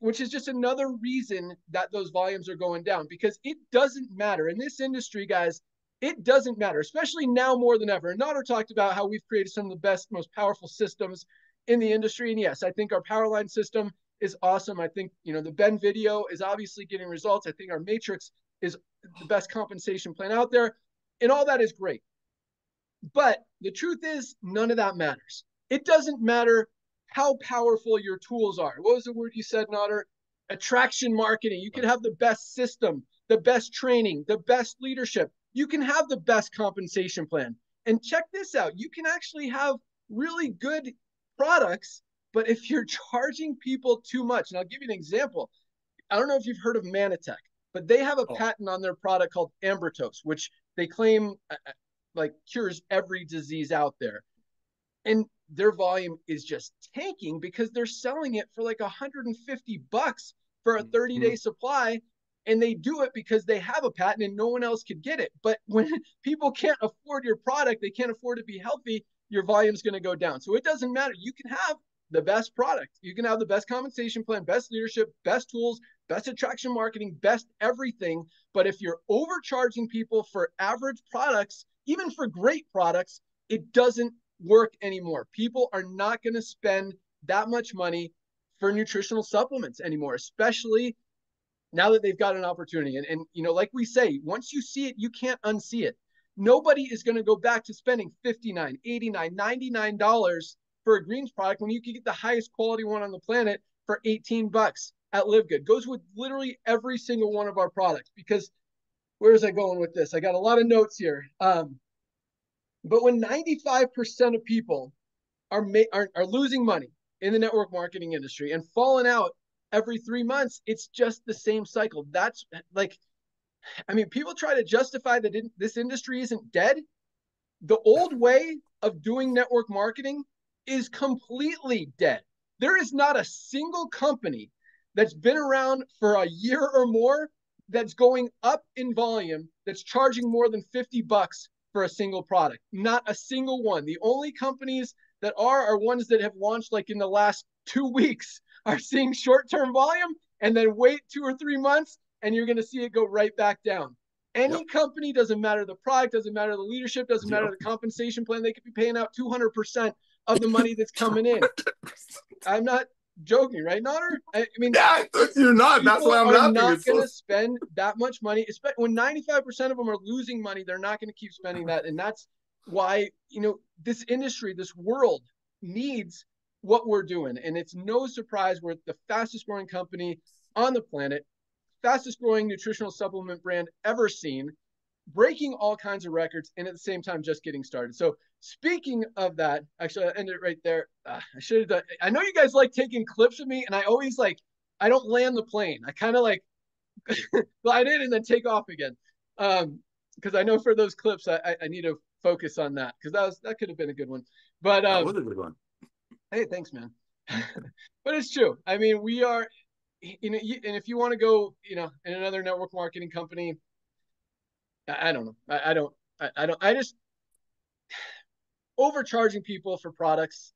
which is just another reason that those volumes are going down, because it doesn't matter. In this industry, guys, it doesn't matter, especially now more than ever. And Nader talked about how we've created some of the best, most powerful systems in the industry. And yes, I think our Powerline system is awesome. I think, you know, the Ben video is obviously getting results. I think our Matrix is the best compensation plan out there, and all that is great. But the truth is, none of that matters. It doesn't matter how powerful your tools are. What was the word you said, Nader? Attraction marketing. You can have the best system, the best training, the best leadership. You can have the best compensation plan. And check this out. You can actually have really good products, but if you're charging people too much, and I'll give you an example. I don't know if you've heard of Manatech, but they have a patent on their product called Ambertose, which they claim like cures every disease out there. And their volume is just tanking because they're selling it for like $150 for a 30-day supply. And they do it because they have a patent and no one else could get it. But when people can't afford your product, they can't afford to be healthy, your volume's going to go down. So it doesn't matter. You can have the best product. You can have the best compensation plan, best leadership, best tools, best attraction marketing, best everything. But if you're overcharging people for average products, even for great products, it doesn't work anymore. People are not going to spend that much money for nutritional supplements anymore, especially now that they've got an opportunity. And you know, like we say, once you see it, you can't unsee it. Nobody is going to go back to spending $59, $89, $99 for a greens product when you can get the highest quality one on the planet for $18 at LiveGood. Goes with literally every single one of our products, because where is I going with this? I got a lot of notes here. But when 95% of people are losing money in the network marketing industry and falling out every 3 months, it's just the same cycle. That's like, I mean, people try to justify that this industry isn't dead. The old way of doing network marketing is completely dead. There is not a single company that's been around for a year or more that's going up in volume, that's charging more than $50 for a single product. Not a single one. The only companies that are ones that have launched like in the last 2 weeks, are seeing short-term volume and then wait 2 or 3 months and you're going to see it go right back down. Any company, doesn't matter the product, doesn't matter the leadership, doesn't matter the compensation plan, they could be paying out 200% of the money that's coming in. I'm not joking, right, Nader? I mean, yeah, you're not. That's why I'm laughing. They're not going to spend that much money. When 95% of them are losing money, they're not going to keep spending that. And that's why, you know, this industry, this world needs what we're doing. And it's no surprise we're the fastest growing company on the planet, fastest growing nutritional supplement brand ever seen, breaking all kinds of records, and at the same time just getting started. So speaking of that, actually I ended it right there. I should have done, I know you guys like taking clips of me, and I always like, I don't land the plane. I kind of like glide in and then take off again. Because I know for those clips, I need to focus on that, because that could have been a good one. But that was a good one. Hey, thanks, man. But it's true. I mean, we are, you know, and if you want to go, you know, in another network marketing company, I don't know. I just overcharging people for products.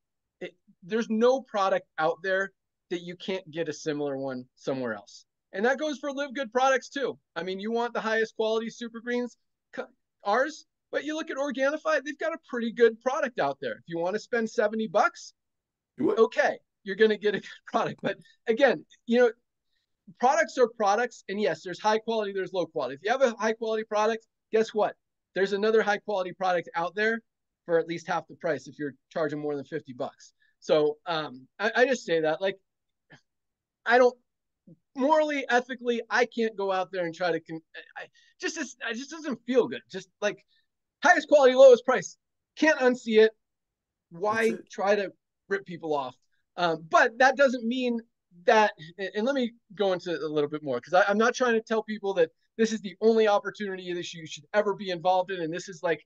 There's no product out there that you can't get a similar one somewhere else. And that goes for LiveGood products too. I mean, you want the highest quality super greens, ours, but you look at Organifi, they've got a pretty good product out there. If you want to spend $70, okay, you're going to get a good product. But again, you know, products are products, and yes, there's high quality, there's low quality. If you have a high quality product, guess what? There's another high quality product out there for at least half the price if you're charging more than $50. So I just say that, like, I don't, morally, ethically, I can't go out there and try to, it just doesn't feel good. Just like highest quality, lowest price, can't unsee it. Why try to rip people off? But that doesn't mean that, and let me go into a little bit more, because I'm not trying to tell people that this is the only opportunity that you should ever be involved in, and this is like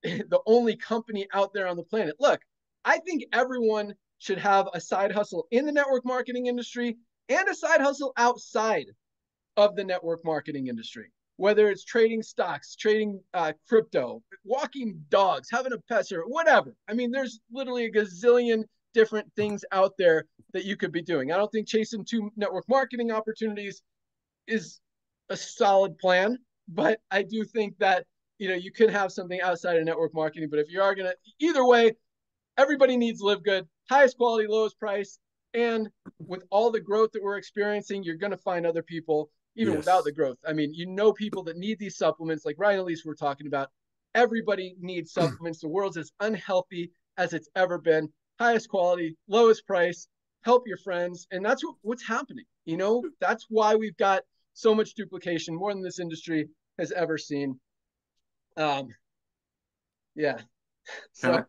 the only company out there on the planet. Look, I think everyone should have a side hustle in the network marketing industry and a side hustle outside of the network marketing industry, whether it's trading stocks, trading crypto, walking dogs, having a pet or whatever. I mean, there's literally a gazillion different things out there that you could be doing. I don't think chasing 2 network marketing opportunities is a solid plan, but I do think that, you know, you could have something outside of network marketing. But if you are going to, either way, everybody needs LiveGood, highest quality, lowest price. And with all the growth that we're experiencing, you're going to find other people, even without the growth. I mean, you know, people that need these supplements, like Ryan and Elise were talking about. Everybody needs supplements. The world's as unhealthy as it's ever been. Highest quality, lowest price, help your friends. And that's what's happening. You know, that's why we've got so much duplication, more than this industry has ever seen. Yeah. So,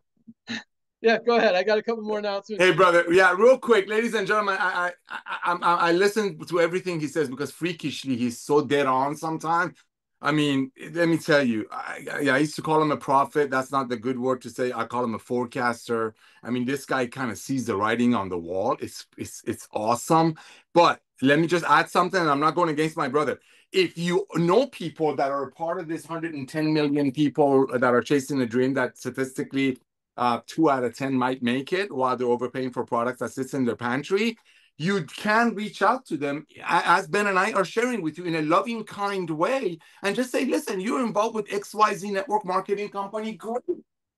yeah, go ahead. I got a couple more announcements. Hey, brother. Yeah, real quick, ladies and gentlemen, I listen to everything he says, because freakishly he's so dead on sometimes. I mean, let me tell you, I used to call him a prophet. That's not the good word to say. I call him a forecaster. I mean, this guy kind of sees the writing on the wall. It's awesome. But let me just add something, and I'm not going against my brother. If you know people that are part of this 110 million people that are chasing a dream, that statistically 2 out of 10 might make it while they're overpaying for products that sits in their pantry, you can reach out to them, as Ben and I are sharing with you, in a loving, kind way, and just say, listen, you're involved with XYZ network marketing company. Great.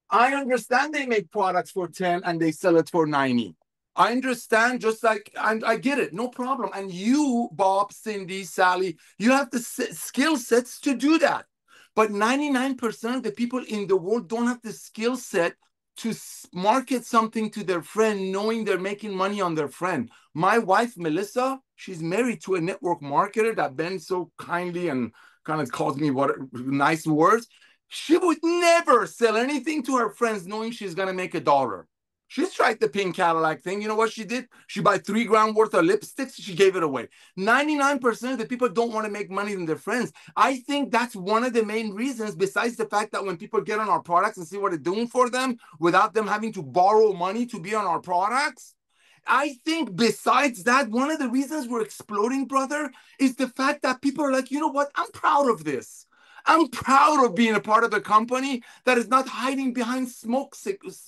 I understand they make products for 10 and they sell it for 90. I understand, just like, and I get it, no problem. And you, Bob, Cindy, Sally, you have the skill sets to do that. But 99% of the people in the world don't have the skill set to market something to their friend, knowing they're making money on their friend. My wife, Melissa, she's married to a network marketer that Ben so kindly and kind of calls me what nice words. She would never sell anything to her friends knowing she's going to make $1. She's tried the pink Cadillac thing. You know what she did? She bought $3,000 worth of lipsticks. She gave it away. 99% of the people don't want to make money than their friends. I think that's one of the main reasons, besides the fact that when people get on our products and see what it's doing for them without them having to borrow money to be on our products, I think besides that, one of the reasons we're exploding, brother, is the fact that people are like, you know what? I'm proud of this. I'm proud of being a part of a company that is not hiding behind smoke things.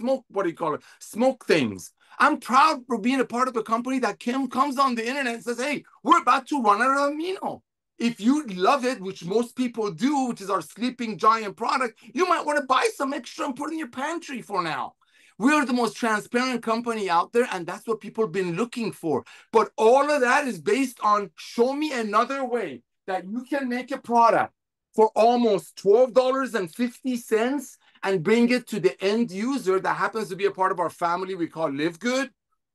I'm proud for being a part of a company that comes on the internet and says, hey, we're about to run out of amino. if you love it, which most people do, which is our sleeping giant product, you might want to buy some extra and put in your pantry for now. We are the most transparent company out there, and that's what people have been looking for. But all of that is based on show me another way that you can make a product for almost $12.50 and bring it to the end user that happens to be a part of our family we call LiveGood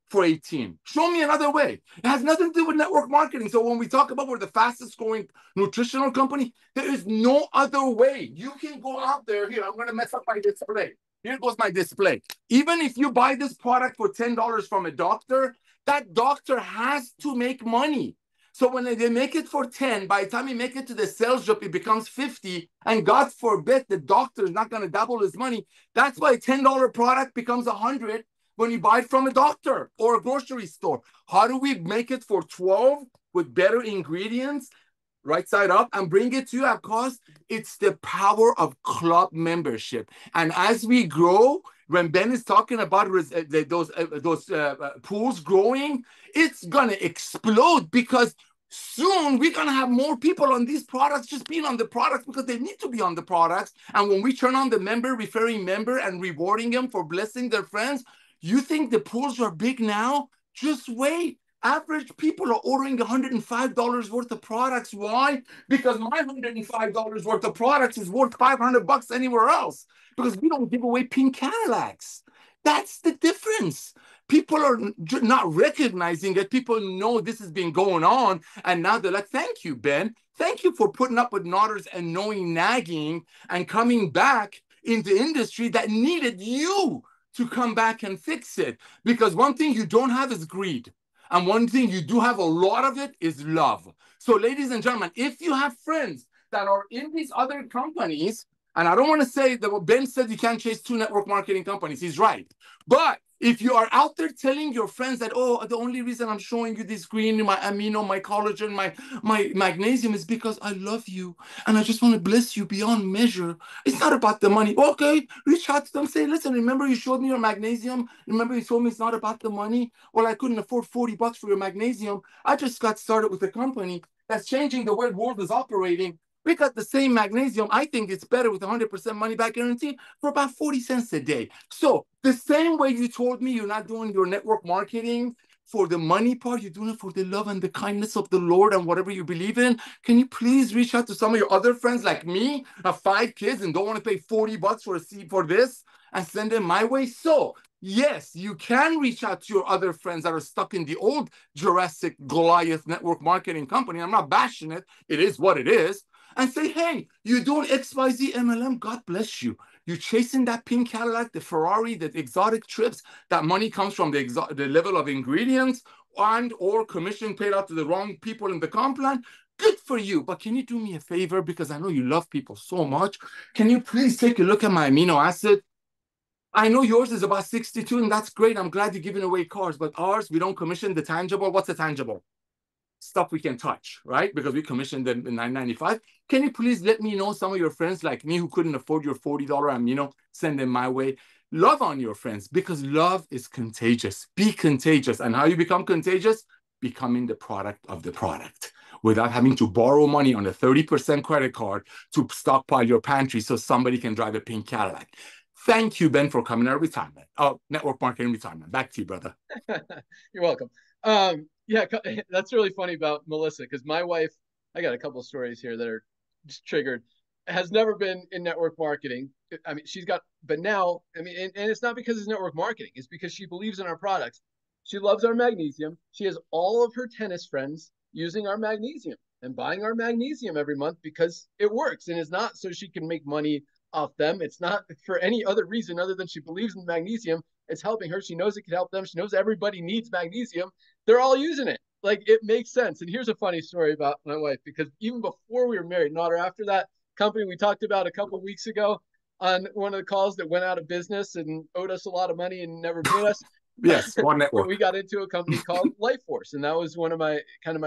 for 18. Show me another way. It has nothing to do with network marketing. So when we talk about we're the fastest growing nutritional company, there is no other way. You can go out there. Here, I'm going to mess up my display. Here goes my display. Even if you buy this product for $10 from a doctor, that doctor has to make money. So when they make it for 10, by the time you make it to the sales rep, it becomes 50. And God forbid the doctor is not going to double his money. That's why a $10 product becomes 100 when you buy it from a doctor or a grocery store. How do we make it for 12 with better ingredients, right side up, and bring it to you at cost? It's the power of club membership. And as we grow, when Ben is talking about those pools growing, it's going to explode because soon we're going to have more people on these products just being on the products because they need to be on the products. And when we turn on the member, referring member, and rewarding them for blessing their friends, you think the pools are big now? Just wait. Average people are ordering $105 worth of products. Why? Because my $105 worth of products is worth $500 anywhere else because we don't give away pink Cadillacs. That's the difference. People are not recognizing it. People know this has been going on. And now they're like, thank you, Ben. Thank you for putting up with nodders and knowing nagging and coming back into industry that needed you to come back and fix it. Because one thing you don't have is greed. And one thing you do have a lot of it is love. So ladies and gentlemen, if you have friends that are in these other companies, and I don't want to say that what Ben said, you can't chase 2 network marketing companies. He's right. But if you are out there telling your friends that, oh, the only reason I'm showing you this green, my amino, my collagen, my magnesium is because I love you and I just want to bless you beyond measure. It's not about the money. Okay, reach out to them, say, listen, remember you showed me your magnesium? Remember you told me it's not about the money? Well, I couldn't afford $40 for your magnesium. I just got started with a company that's changing the way the world is operating. We got the same magnesium. I think it's better with 100% money back guarantee for about 40 cents a day. So the same way you told me you're not doing your network marketing for the money part, you're doing it for the love and the kindness of the Lord and whatever you believe in. Can you please reach out to some of your other friends like me, have 5 kids and don't want to pay $40 for a seat for this and send them my way? So yes, you can reach out to your other friends that are stuck in the old Jurassic Goliath network marketing company. I'm not bashing it. It is what it is. And say, hey, you're doing XYZ MLM. God bless you. You're chasing that pink Cadillac, the Ferrari, the exotic trips. That money comes from the level of ingredients and or commission paid out to the wrong people in the comp plan. Good for you. But can you do me a favor? Because I know you love people so much. Can you please take a look at my amino acid? I know yours is about 62, and that's great. I'm glad you're giving away cars. But ours, we don't commission the tangible. What's the tangible? Stuff we can touch, right? Because we commissioned them in $9.95. Can you please let me know some of your friends like me who couldn't afford your $40 amino? Send them my way. Love on your friends because love is contagious. Be contagious. And how you become contagious? Becoming the product of the product without having to borrow money on a 30% credit card to stockpile your pantry so somebody can drive a pink Cadillac. Thank you, Ben, for coming out of retirement. Oh, network marketing retirement. Back to you, brother. You're welcome. Yeah, that's really funny about Melissa because my wife, I got a couple of stories here that are just triggered, has never been in network marketing. I mean, but now, I mean, and it's not because it's network marketing. It's because she believes in our products. She loves our magnesium. She has all of her tennis friends using our magnesium and buying our magnesium every month because it works. And it's not so she can make money off them. It's not for any other reason other than she believes in magnesium. It's helping her. She knows it can help them. She knows everybody needs magnesium. They're all using it. Like, it makes sense. And here's a funny story about my wife, because even before we were married, not after that company we talked about a couple of weeks ago on one of the calls that went out of business and owed us a lot of money and never paid us. Yes, one network. We got into a company called LifeForce, and that was one of my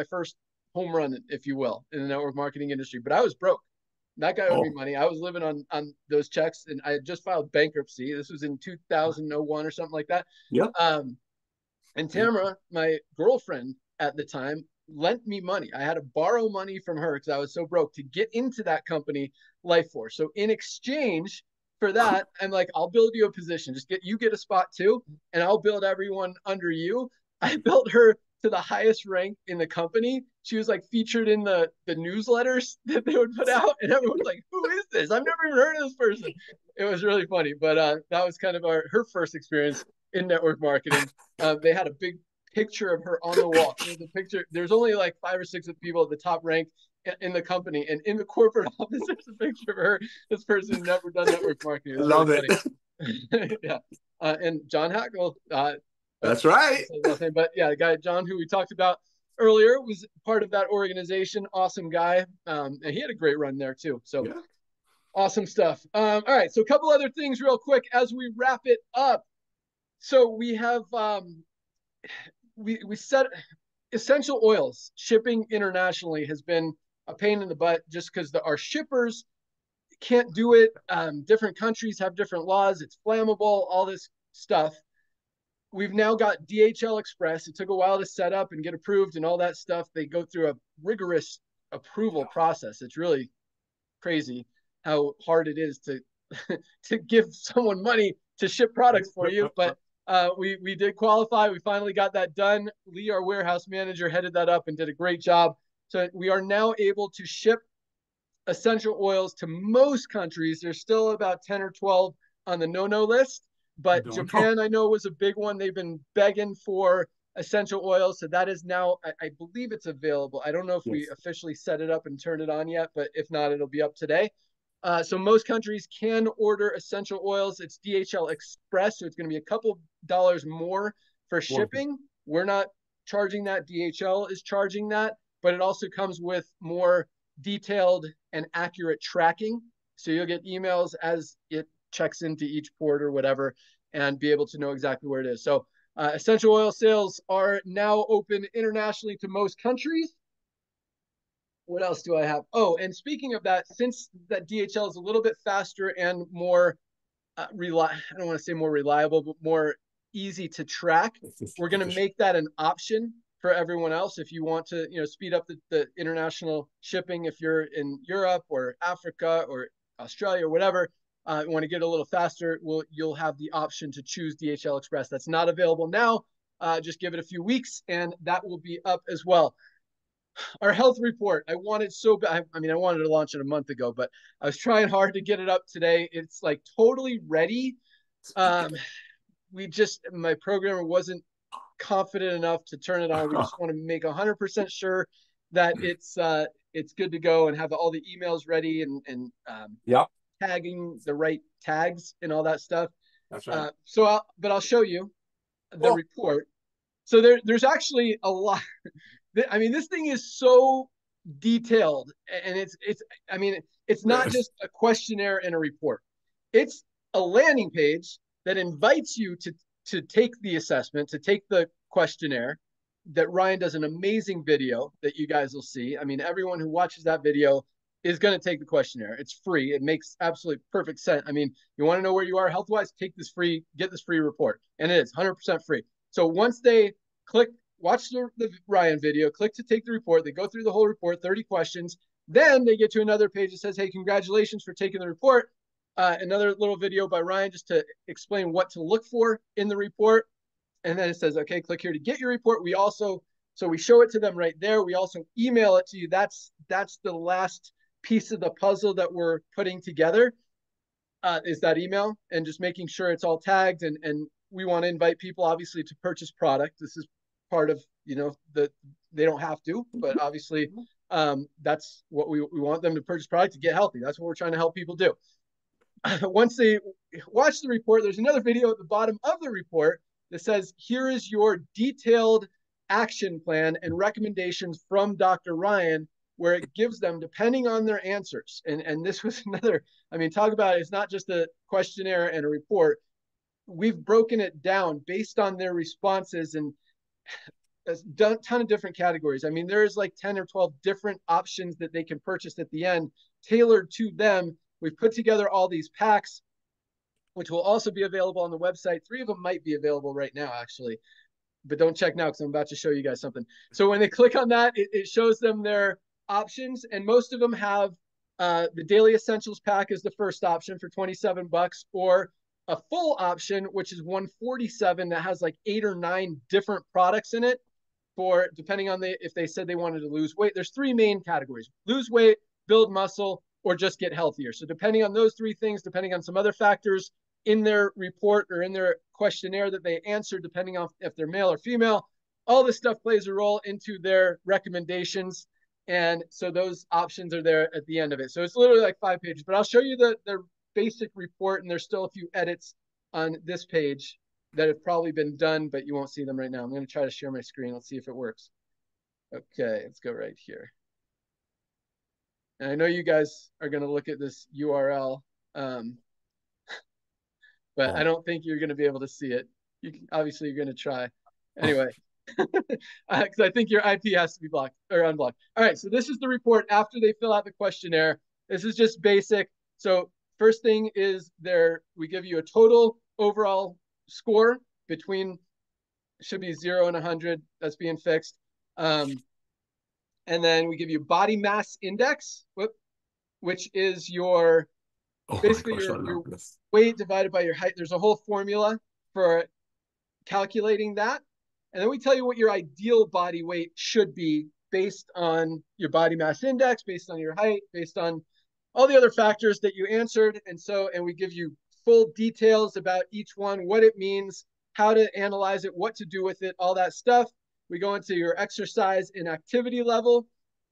first home run, if you will, in the network marketing industry. But I was broke. That guy owed me money. I was living on those checks, and I had just filed bankruptcy. This was in 2001 or something like that. Yep. And Tamara, my girlfriend at the time, lent me money. I had to borrow money from her because I was so broke to get into that company, LifeForce. So in exchange for that, I'm like, I'll build you a position. Just get a spot too, and I'll build everyone under you. I built her to the highest rank in the company. She was like featured in the newsletters that they would put out, and everyone's like, who is this? I've never even heard of this person. It was really funny, but that was kind of her first experience in network marketing. They had a big picture of her on the wall. There's a picture. There's only like 5 or 6 people at the top rank in the company, and in the corporate office, there's a picture of her. This person never done network marketing. Love really it. Yeah, and John Hackle. That's right. But yeah, the guy John, who we talked about earlier, was part of that organization. Awesome guy, and he had a great run there too. So. Yeah. Awesome stuff. All right, so a couple other things real quick as we wrap it up. So we have we set essential oils. Shipping internationally has been a pain in the butt just because our shippers can't do it. Different countries have different laws. It's flammable, all this stuff. We've now got DHL Express. It took a while to set up and get approved and all that stuff. They go through a rigorous approval process. It's really crazy how hard it is to give someone money to ship products for you. But we did qualify. We finally got that done. Lee, our warehouse manager, headed that up and did a great job. So we are now able to ship essential oils to most countries. There's still about 10 or 12 on the no-no list, but Japan, I know, was a big one. They've been begging for essential oils. So that is now, I believe it's available. I don't know if we officially set it up and turned it on yet, but if not, it'll be up today. So most countries can order essential oils. It's DHL Express, so it's going to be a couple dollars more for shipping. We're not charging that. DHL is charging that, but it also comes with more detailed and accurate tracking. So you'll get emails as it checks into each port or whatever and be able to know exactly where it is. So essential oil sales are now open internationally to most countries. What else do I have? Oh, and speaking of that, since that DHL is a little bit faster and more I don't want to say more reliable, but more easy to track, we're going to make that an option for everyone else. If you want to, speed up the international shipping, if you're in Europe or Africa or Australia or whatever, you want to get a little faster, you'll have the option to choose DHL Express. That's not available now. Just give it a few weeks and that will be up as well. Our health report, I wanted so bad. I mean, I wanted to launch it a month ago, but I was trying hard to get it up today. It's like totally ready. My programmer wasn't confident enough to turn it on. We just want to make 100% sure that it's good to go and have all the emails ready and tagging the right tags and all that stuff. That's right. But I'll show you the report. So there's actually a lot. I mean, this thing is so detailed, and it's not just a questionnaire and a report. It's a landing page that invites you to take the assessment, to take the questionnaire. That Ryan does an amazing video that you guys will see. I mean, everyone who watches that video is going to take the questionnaire. It's free. It makes absolutely perfect sense. I mean, you want to know where you are health-wise, get this free report, and it is 100% free. So once they watch the Ryan video, click to take the report. They go through the whole report, 30 questions. Then they get to another page that says, hey, congratulations for taking the report. Another little video by Ryan just to explain what to look for in the report. And then it says, okay, click here to get your report. We show it to them right there. We also email it to you. That's the last piece of the puzzle that we're putting together is that email and just making sure it's all tagged. And we want to invite people, obviously, to purchase product. This is part of, they don't have to, but obviously that's what we want them to purchase product to get healthy. That's what we're trying to help people do. Once they watch the report, there's another video at the bottom of the report that says, here is your detailed action plan and recommendations from Dr. Ryan, where it gives them, depending on their answers. And this was another, talk about it. It's not just a questionnaire and a report. We've broken it down based on their responses and a ton of different categories. There's like 10 or 12 different options that they can purchase at the end, tailored to them. We've put together all these packs, which will also be available on the website. 3 of them might be available right now, actually. but don't check now because I'm about to show you guys something. So when they click on that, it shows them their options, and most of them have the Daily Essentials pack is the first option for $27, or a full option, which is $147, that has like 8 or 9 different products in it for depending on if they said they wanted to lose weight. There's 3 main categories: lose weight, build muscle, or just get healthier. So depending on those 3 things, depending on some other factors in their report or in their questionnaire that they answered, depending on if they're male or female, all this stuff plays a role into their recommendations. And so those options are there at the end of it. So it's literally like 5 pages, but I'll show you the basic report, and there's still a few edits on this page that have probably been done, but you won't see them right now. I'm going to try to share my screen. Let's see if it works. Okay, let's go right here. And I know you guys are going to look at this URL, but I don't think you're going to be able to see it. Obviously, you're going to try. Anyway, because I think your IP has to be blocked or unblocked. All right, so this is the report after they fill out the questionnaire. This is just basic. So first thing is we give you a total overall score between, should be 0 and 100. That's being fixed. And then we give you body mass index, which is your basically your weight divided by your height. There's a whole formula for calculating that. And then we tell you what your ideal body weight should be based on your body mass index, based on your height, based on all the other factors that you answered. And we give you full details about each one, what it means, how to analyze it, what to do with it, all that stuff. We go into your exercise and activity level.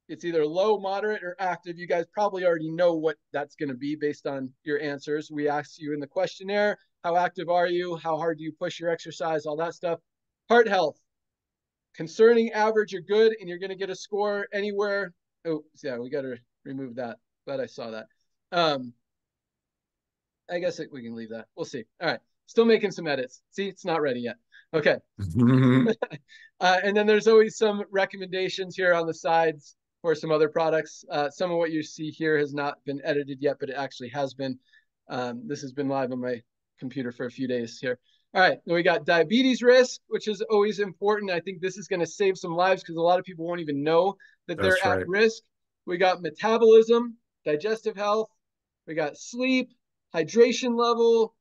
It's either low, moderate, or active. You guys probably already know what that's going to be based on your answers. We ask you in the questionnaire, how active are you? How hard do you push your exercise? All that stuff. Heart health, concerning, average, or good, and you're going to get a score anywhere. Oh, yeah, we got to remove that. Glad I saw that. I guess we can leave that. We'll see. All right. Still making some edits. See, it's not ready yet. Okay. And then there's always some recommendations here on the sides for some other products. Some of what you see here has not been edited yet, but it actually has been. This has been live on my computer for a few days here. All right, then we got diabetes risk, which is always important. I think this is going to save some lives because a lot of people won't even know that they're at risk. We got metabolism, digestive health. We got sleep, hydration level,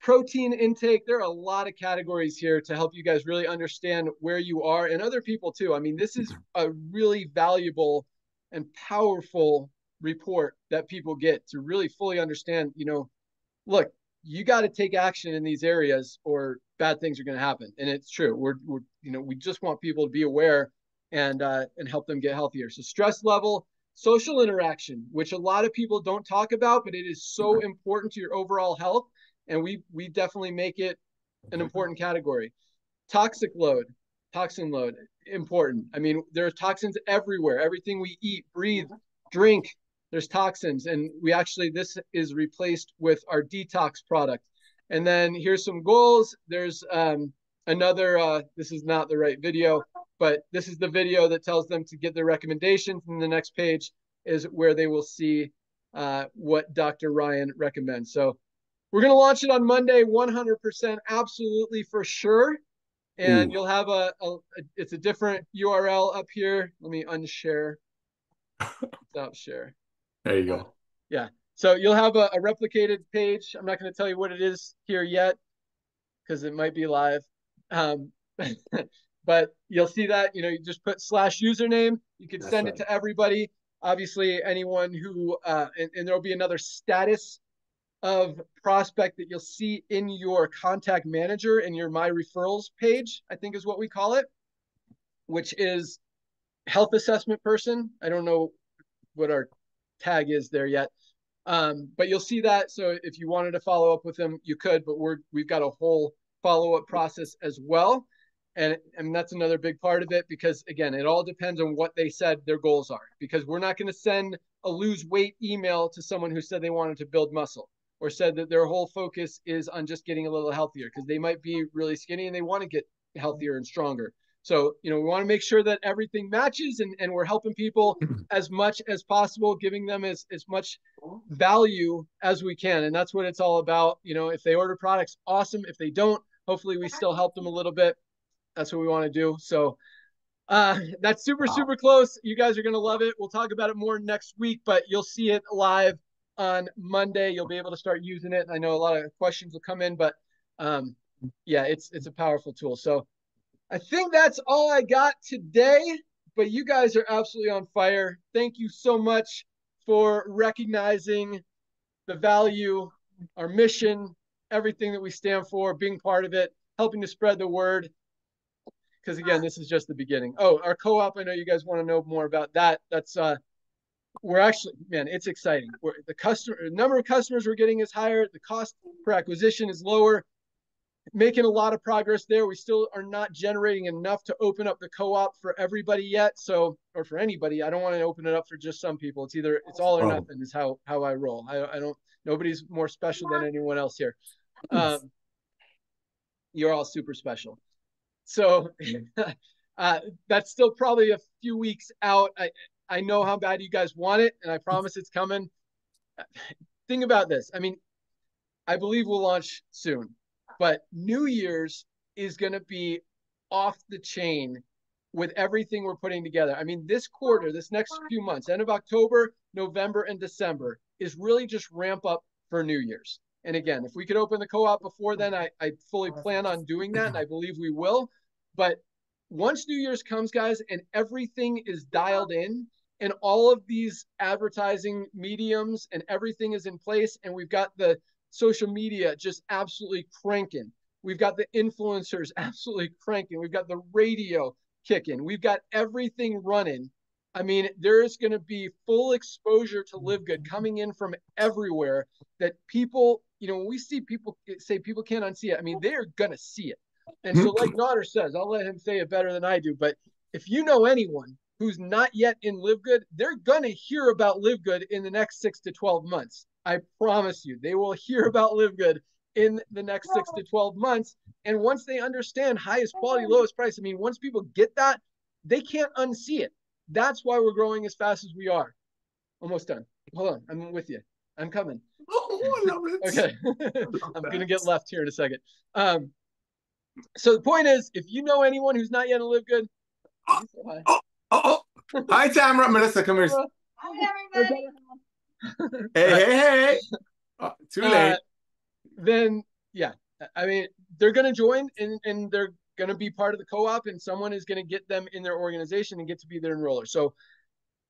protein intake. There are a lot of categories here to help you guys really understand where you are, and other people too. I mean, this is a really valuable and powerful report that people get to really fully understand, look, you got to take action in these areas or bad things are going to happen. And it's true. We just want people to be aware and help them get healthier. So stress level, social interaction, which a lot of people don't talk about, but it is so important to your overall health. And we definitely make it an important category. Toxin load, important. I mean, there are toxins everywhere. Everything we eat, breathe, drink, there's toxins. And this is replaced with our detox product. And then here's some goals. There's another, this is not the right video, but this is the video that tells them to get their recommendations. And the next page is where they will see what Dr. Ryan recommends. So we're going to launch it on Monday, 100%, absolutely for sure. And you'll have it's a different URL up here. Let me unshare. Stop share. There you go. Yeah. So you'll have a replicated page. I'm not going to tell you what it is here yet because it might be live. But you'll see that, you just put /username. You can send it to everybody. Obviously, anyone who, and there'll be another status of prospect that you'll see in your contact manager in your My Referrals page, I think is what we call it, which is health assessment person. I don't know what our tag is there yet. But you'll see that. So if you wanted to follow up with them, you could, but we've got a whole follow-up process as well. And that's another big part of it because, again, it all depends on what they said their goals are, because we're not going to send a lose weight email to someone who said they wanted to build muscle or said that their whole focus is on just getting a little healthier, because they might be really skinny and they want to get healthier and stronger. So, we want to make sure that everything matches and we're helping people as much as possible, giving them as much value as we can. And that's what it's all about. If they order products, awesome. If they don't, hopefully we still help them a little bit. That's what we want to do. So that's super close. You guys are going to love it. We'll talk about it more next week, but you'll see it live on Monday. You'll be able to start using it. I know a lot of questions will come in, but yeah, it's a powerful tool. So I think that's all I got today, but you guys are absolutely on fire. Thank you so much for recognizing the value, our mission, everything that we stand for, being part of it, helping to spread the word. Because again, this is just the beginning. Oh, our co-op, I know you guys want to know more about that. That's we're actually, man, it's exciting. The number of customers we're getting is higher. The cost per acquisition is lower. Making a lot of progress there. We still are not generating enough to open up the co-op for everybody yet. So, or for anybody. I don't want to open it up for just some people. It's all or nothing is how I roll. I don't, nobody's more special than anyone else here. You're all super special. So that's still probably a few weeks out. I know how bad you guys want it, and I promise it's coming. Think about this. I mean, I believe we'll launch soon, but New Year's is going to be off the chain with everything we're putting together. I mean, this quarter, this next few months, end of October, November, and December is really just ramp up for New Year's. And again, if we could open the co-op before then, I fully plan on doing that, and I believe we will. But once New Year's comes, guys, and everything is dialed in, and all of these advertising mediums and everything is in place, and we've got the social media just absolutely cranking. We've got the influencers absolutely cranking. We've got the radio kicking. We've got everything running. I mean, there is going to be full exposure to LiveGood coming in from everywhere that people, you know, when we see people say people can't unsee it, I mean, they're going to see it. And so like Nader says, I'll let him say it better than I do, but if you know anyone who's not yet in LiveGood, they're going to hear about LiveGood in the next 6 to 12 months. I promise you, they will hear about LiveGood in the next 6 to 12 months. And once they understand highest quality, lowest price, I mean, once people get that, they can't unsee it. That's why we're growing as fast as we are. Almost done. Hold on. I'm with you. I'm coming. Oh, I love it. Okay. I'm going to get left here in a second. So the point is, if you know anyone who's not yet in LiveGood, hi, Tamara. Melissa, come here. Hi, everybody. Hey. Too late. Then, yeah. I mean, they're going to join and they're going to be part of the co-op, and someone is going to get them in their organization and get to be their enroller. So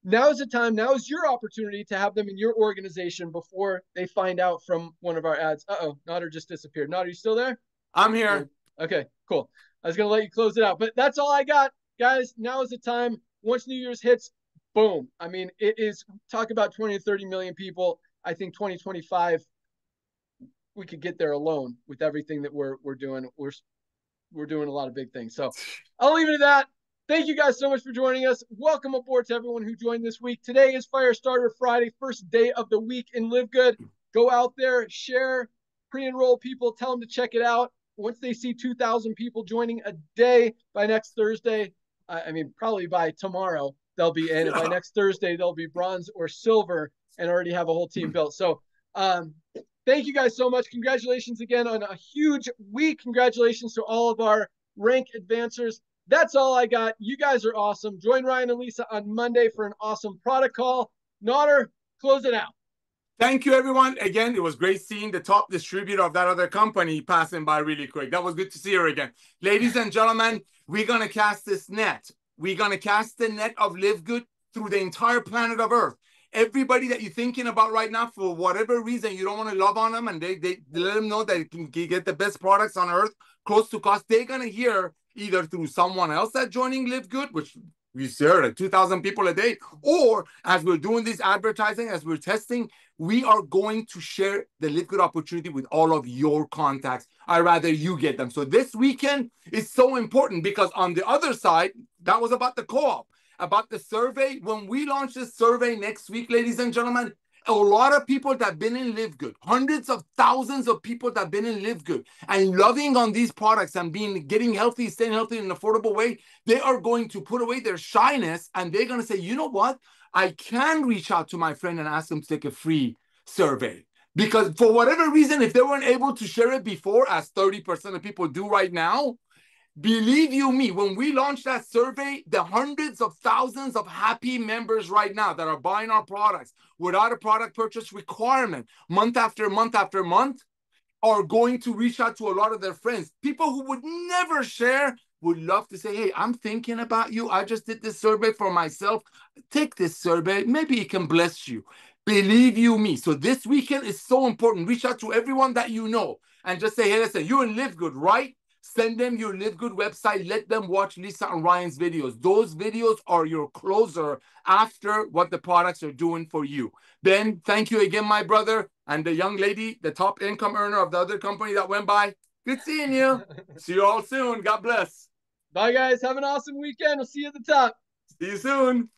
now is the time. Now is your opportunity to have them in your organization before they find out from one of our ads. Uh-oh, Nader just disappeared. Nader, you still there? I'm here. Okay, cool. I was going to let you close it out, but that's all I got. Guys, now is the time. Once New Year's hits, boom. I mean, it is, talk about 20 to 30 million people. I think 2025, we could get there alone with everything that we're doing. We're doing a lot of big things. So I'll leave it at that. Thank you guys so much for joining us. Welcome aboard to everyone who joined this week. Today is Firestarter Friday, first day of the week in LiveGood. Go out there, share, pre-enroll people, tell them to check it out. Once they see 2,000 people joining a day by next Thursday, I mean, probably by tomorrow, they'll be in. And by next Thursday, they'll be bronze or silver and already have a whole team built. So thank you guys so much. Congratulations again on a huge week. Congratulations to all of our rank advancers. That's all I got. You guys are awesome. Join Ryan and Lisa on Monday for an awesome product call. Nader, close it out. Thank you, everyone. Again, it was great seeing the top distributor of that other company passing by really quick. That was good to see her again. Ladies and gentlemen, we're going to cast this net. We're going to cast the net of LiveGood through the entire planet of Earth. Everybody that you're thinking about right now, for whatever reason, you don't want to love on them, and they let them know that you can get the best products on Earth close to cost. They're going to hear either through someone else that's joining LiveGood, which we serve at 2,000 people a day, or as we're doing this advertising, as we're testing, we are going to share the LiveGood opportunity with all of your contacts. I'd rather you get them. So this weekend is so important, because on the other side, that was about the co-op, about the survey. When we launch this survey next week, ladies and gentlemen, a lot of people that have been in LiveGood, hundreds of thousands of people that have been in LiveGood and loving on these products and getting healthy, staying healthy in an affordable way, they are going to put away their shyness, and they're going to say, you know what? I can reach out to my friend and ask them to take a free survey. Because for whatever reason, if they weren't able to share it before, as 30% of people do right now, Believe you me, when we launched that survey, the hundreds of thousands of happy members right now that are buying our products without a product purchase requirement, month after month after month, are going to reach out to a lot of their friends. People who would never share would love to say, hey, I'm thinking about you. I just did this survey for myself. Take this survey. Maybe it can bless you. Believe you me. So this weekend is so important. Reach out to everyone that you know and just say, hey, listen, you're in LiveGood, right? Send them your LiveGood website. Let them watch Lisa and Ryan's videos. Those videos are your closer after what the products are doing for you. Ben, thank you again, my brother. And the young lady, the top income earner of the other company that went by. Good seeing you. See you all soon. God bless. Bye, guys. Have an awesome weekend. We'll see you at the top. See you soon.